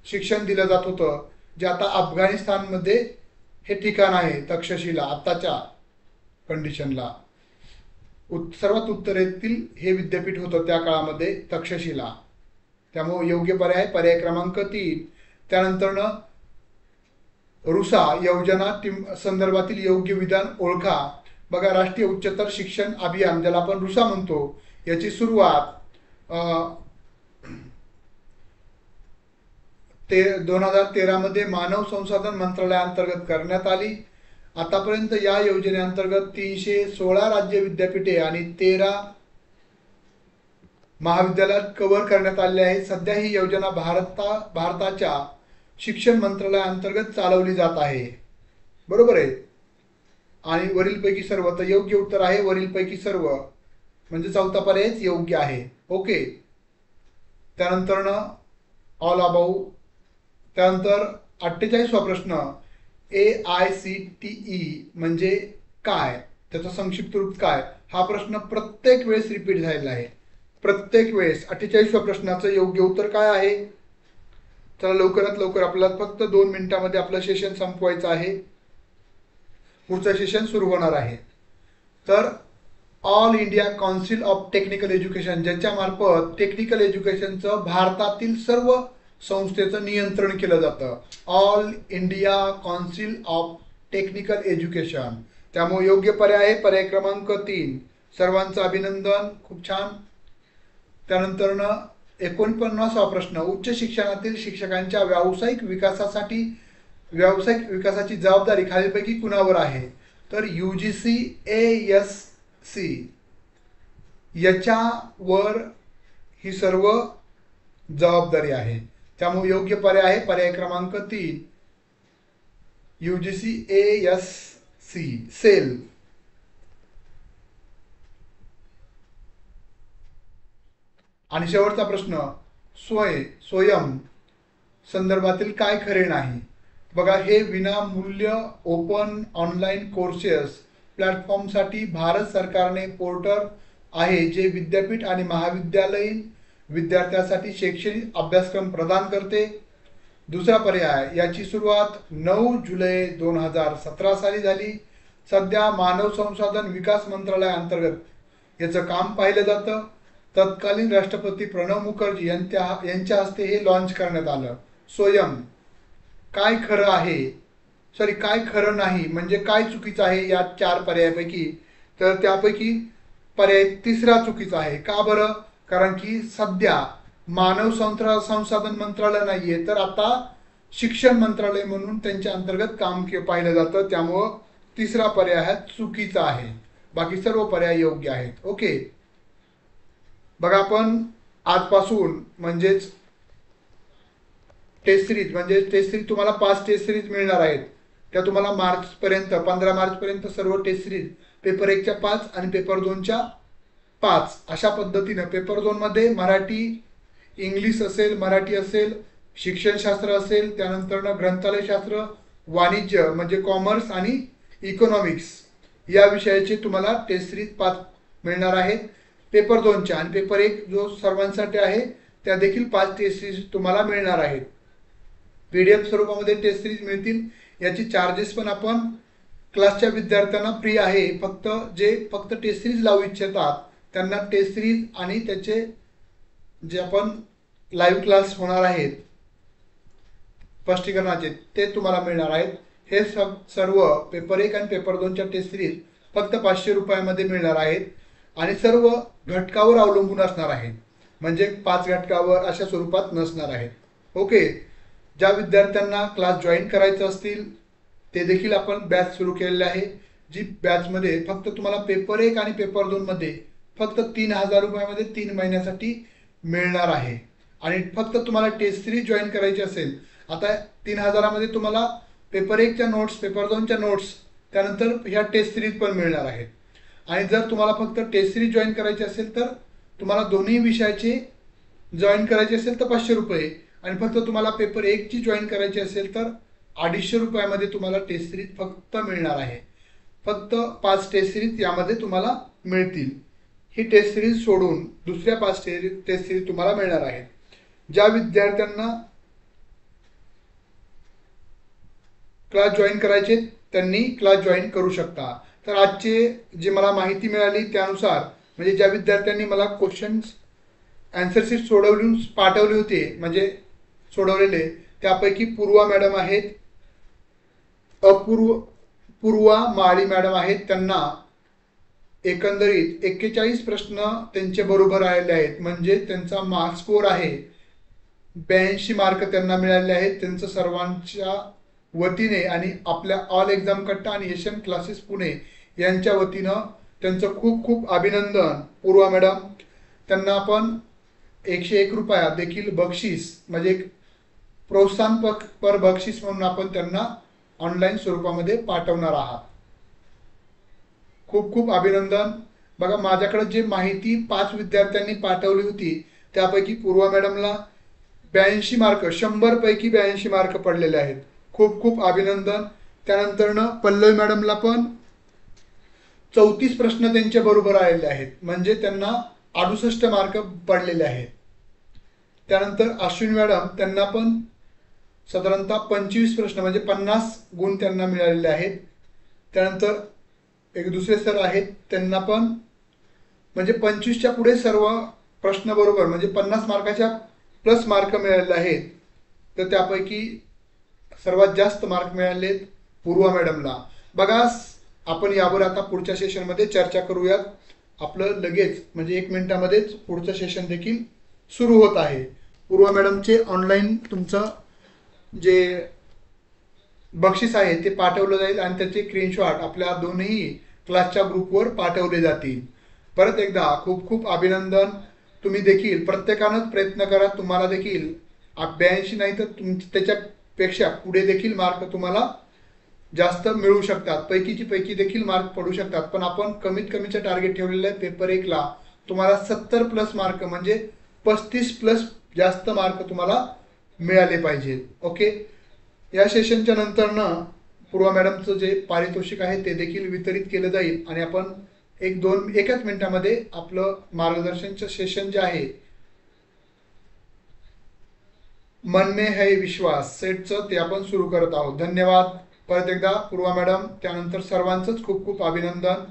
शिक्षण दिलं जात होतं, जे आता अफगाणिस्तानमध्ये हे ठिकाण आहे तक्षशिला. आत्ताच्या कंडिशनला सर्वात उत्तरेतील हे विद्यापीठ होतं त्या काळामध्ये तक्षशिला. त्यामुळे योग्य पर्याय पर्याय क्रमांक 3. त्यानंतर रुसा योजना संदर्भातील योग्य विधान ओळखा. बघा, राष्ट्रीय उच्चतर शिक्षण अभियान ज्याला आपण रुसा म्हणतो, याची सुरुवात 2013 मध्ये मानव संसाधन मंत्रालयाअंतर्गत करण्यात आली. आतापर्यंत या योजनेअंतर्गत 316 राज्य विद्यापीठे आणि 13 महाविद्यालयात कव्हर करण्यात आले आहे. सध्या ही योजना भारताच्या शिक्षण मंत्रालयाअंतर्गत चालवली जात आहे. बरोबर आहे. आणि वरीलपैकी सर्व, तर योग्य उत्तर आहे वरीलपैकी सर्व, म्हणजे चौथा पर्यायच योग्य आहे. ओके. त्यानंतर ऑल अबाउट, त्यानंतर 48वा प्रश्न, AICTE म्हणजे काय, त्याचा संक्षिप्त रूप काय. हा प्रश्न प्रत्येक वेळेस रिपीट झालेला आहे, प्रत्येक वेळेस. 48व्या प्रश्नाचं योग्य उत्तर काय आहे. चला लवकरात लवकर, आपल्याला फक्त 2 मिनिटांमध्ये आपलं सेशन संपवायचं आहे. पुढचं सेशन सुरू होणार आहे. तर all India council of technical education, ज्याच्या मार्फत टेक्निकल एज्युकेशनचं भारतातील सर्व संस्थेचं नियंत्रण केलं जातं. All India council of technical education. त्यामुळे योग्य पर्याय आहे पर्याय क्रमांक 3. सर्वांचं अभिनंदन, खूप छान. त्यानंतर 49वा प्रश्न, उच्च शिक्षणातील शिक्षकांच्या व्यावसायिक विकासाची जबाबदारी खालीलपैकी कुणावर आहे. तर UGC ASC याच्यावर ही सर्व जबाबदारी आहे. त्यामुळे योग्य पर्याय आहे पर्याय क्रमांक 3, UGC ASC सेल. आणि शेवटचा प्रश्न, स्वयं संदर्भातील काय खरे नाही. बघा, हे विनामूल्य ओपन ऑनलाईन कोर्सेस प्लॅटफॉर्मसाठी भारत सरकारने पोर्टल आहे, जे विद्यापीठ आणि महाविद्यालयीन विद्यार्थ्यांसाठी शैक्षणिक अभ्यासक्रम प्रदान करते. दुसरा पर्याय, याची सुरुवात 9 जुलै 2017 साली झाली. सध्या मानव संसाधन विकास मंत्रालयाअंतर्गत याचं काम पाहिलं जातं. तत्कालीन राष्ट्रपती प्रणव मुखर्जी यांच्या हस्ते हे लॉन्च करण्यात आलं. स्वयं काय खरं आहे, काय खरं नाही म्हणजे काय चुकीचं आहे या 4 पर्यायापैकी. तर त्यापैकी पर्याय 3रा चुकीचा आहे. का बरं. कारण की सध्या मानव संसाधन मंत्रालय नाहीये, तर आता शिक्षण मंत्रालय म्हणून त्यांच्या अंतर्गत काम पाहिलं जातं. त्यामुळं 3रा पर्याय हा चुकीचा आहे. बाकी सर्व पर्याय योग्य आहेत. ओके. बघा, आपण आजपासून म्हणजेच टेस्ट सिरीज तुम्हाला 5 टेस्ट सिरीज मिळणार आहेत. त्या तुम्हाला मार्चपर्यंत 15 मार्चपर्यंत सर्व टेस्ट सिरीज पेपर 1च्या 5 आणि पेपर 2च्या 5 अशा पद्धतीनं. पेपर 2 मध्ये मराठी, इंग्लिश असेल, मराठी असेल, शिक्षणशास्त्र असेल, त्यानंतर ग्रंथालयशास्त्र, वाणिज्य म्हणजे कॉमर्स आणि इकॉनॉमिक्स या विषयाचे तुम्हाला टेस्ट सिरीज 5 मिळणार आहेत पेपर 2च्या. आणि पेपर 1 जो सर्वांसाठी आहे त्या देखील 5 टेस्ट सिरीज तुम्हाला मिळणार आहेत. PDF स्वरूपामध्ये टेस्ट सिरीज मिळतील. याची चार्जेस पण आपण क्लासच्या विद्यार्थ्यांना फ्री आहे. फक्त टेस्ट सिरीज लावू इच्छितात त्यांना टेस्ट सिरीज आणि त्याचे जे आपण लाईव्ह क्लास होणार आहेत स्पष्टीकरणाचे ते तुम्हाला मिळणार आहेत. हे सर्व पेपर 1 आणि पेपर 2च्या टेस्ट सिरीज फक्त 500 रुपयामध्ये मिळणार आहेत आणि सर्व घटकावर अवलंबून असणार आहेत, म्हणजे 5 घटकावर अशा स्वरूपात नसणार आहेत. ओके. ज्या विद्यार्थ्यांना क्लास जॉईन करायचं असतील ते देखील आपण बॅच सुरू केलेली आहे, जी बॅचमध्ये फक्त तुम्हाला पेपर 1 आणि पेपर 2 मध्ये फक्त 3000 रुपयामध्ये 3 महिन्यासाठी मिळणार आहे. आणि फक्त तुम्हाला टेस्ट सिरीज जॉईन करायची असेल, आता 3000 मध्ये तुम्हाला पेपर 1च्या नोट्स, पेपर 2च्या नोट्स, त्यानंतर ह्या टेस्ट सिरीज पण मिळणार आहेत. आणि जर तुम्हाला फक्त टेस्ट सिरीज जॉईन करायची असेल तर तुम्हाला दोन्ही विषयाचे जॉईन करायचे असेल तर 500 रुपये, आणि फक्त तुम्हाला पेपर 1ची जॉईन करायची असेल तर 250 रुपयामध्ये तुम्हाला टेस्ट सिरीज फक्त मिळणार आहे. फक्त 5 टेस्ट सिरीज यामध्ये तुम्हाला मिळतील. ही टेस्ट सिरीज सोडून दुसऱ्या 5 टेस्ट सिरीज तुम्हाला मिळणार आहेत. ज्या विद्यार्थ्यांना क्लास जॉईन करायचे त्यांनी क्लास जॉईन करू शकता. तर आजचे जे मला माहिती मिळाली त्यानुसार, म्हणजे ज्या विद्यार्थ्यांनी मला क्वेश्चन्स आन्सर शीट सोडवून पाठवले होते, म्हणजे सोडवलेले, त्यापैकी पूर्वा मॅडम आहेत, पूर्वा माळी मॅडम आहेत. त्यांना एकंदरीत 41 प्रश्न त्यांचे बरोबर आलेले आहेत, म्हणजे त्यांचा मार्क स्कोर आहे 82 मार्क त्यांना मिळालेले आहेत. त्यांचं सर्वांच्या वतीने आणि आपल्या ऑल एक्झाम कट्टा आणि एशियन क्लासेस पुणे यांच्या वतीनं त्यांचं खूप खूप अभिनंदन पूर्वा मॅडम. त्यांना आपण 101 रुपया देखील बक्षीस म्हणजे प्रोत्साहनपर बक्षीस म्हणून आपण त्यांना ऑनलाईन स्वरूपामध्ये पाठवणार आहात. खूप खूप अभिनंदन. बघा, माझ्याकडे जे माहिती 5 विद्यार्थ्यांनी पाठवली होती त्यापैकी पूर्वा मॅडमला 82 मार्क, 100 पैकी 82 मार्क पडलेले आहेत. खूप खूप अभिनंदन. त्यानंतर पल्लवी मॅडमला पण 34 प्रश्न त्यांच्या बरोबर आलेले आहेत, म्हणजे त्यांना 68 मार्क पडलेले आहेत. त्यानंतर अश्विनी मॅडम, त्यांना पण साधारणतः 25 प्रश्न म्हणजे 50 गुण त्यांना मिळालेले आहेत. त्यानंतर एक दुसरे सर आहेत, त्यांना पण म्हणजे 25च्या पुढे सर्व प्रश्न बरोबर म्हणजे 50 मार्काच्या प्लस मार्क मिळालेले आहेत. तर त्यापैकी सर्वात जास्त मार्क मिळालेत पूर्वा मॅडमला. बघा, आपण यावर आता पुढच्या सेशनमध्ये चर्चा करूयात. आपलं लगेच म्हणजे 1 मिनिटामध्येच पुढचं सेशन देखील सुरू होत आहे. पूर्वा मॅडमचे ऑनलाईन तुमचं जे बक्षीस आहे ते पाठवलं जाईल आणि त्याचे स्क्रीनशॉट आपल्या दोन्ही क्लासच्या ग्रुपवर पाठवले जातील. परत एकदा खूप खूप अभिनंदन. तुम्ही देखील प्रत्येकानंच प्रयत्न करा. तुम्हाला देखील 82 नाही तर त्याच्यापेक्षा पुढे देखील मार्क तुम्हाला जास्त मिळू शकतात. पैकीची पैकी देखील मार्क पडू शकतात. पण आपण कमीत कमीचं टार्गेट ठेवलेलं आहे पेपर 1ला तुम्हाला 70 प्लस मार्क म्हणजे 35 प्लस जास्त मार्क तुम्हाला मिळाले पाहिजेत. ओके. या सेशनच्या नंतरनं पूर्वा मॅडमचं जे पारितोषिक आहे ते देखील वितरित केलं जाईल आणि आपण एकाच मिनिटामध्ये आपलं मार्गदर्शनचं सेशन जे आहे मन में है विश्वास सेटचं ते आपण सुरू करत आहोत. धन्यवाद. परत एकदा पूर्वा मॅडम, त्यानंतर सर्वांचंच खूप खूप अभिनंदन.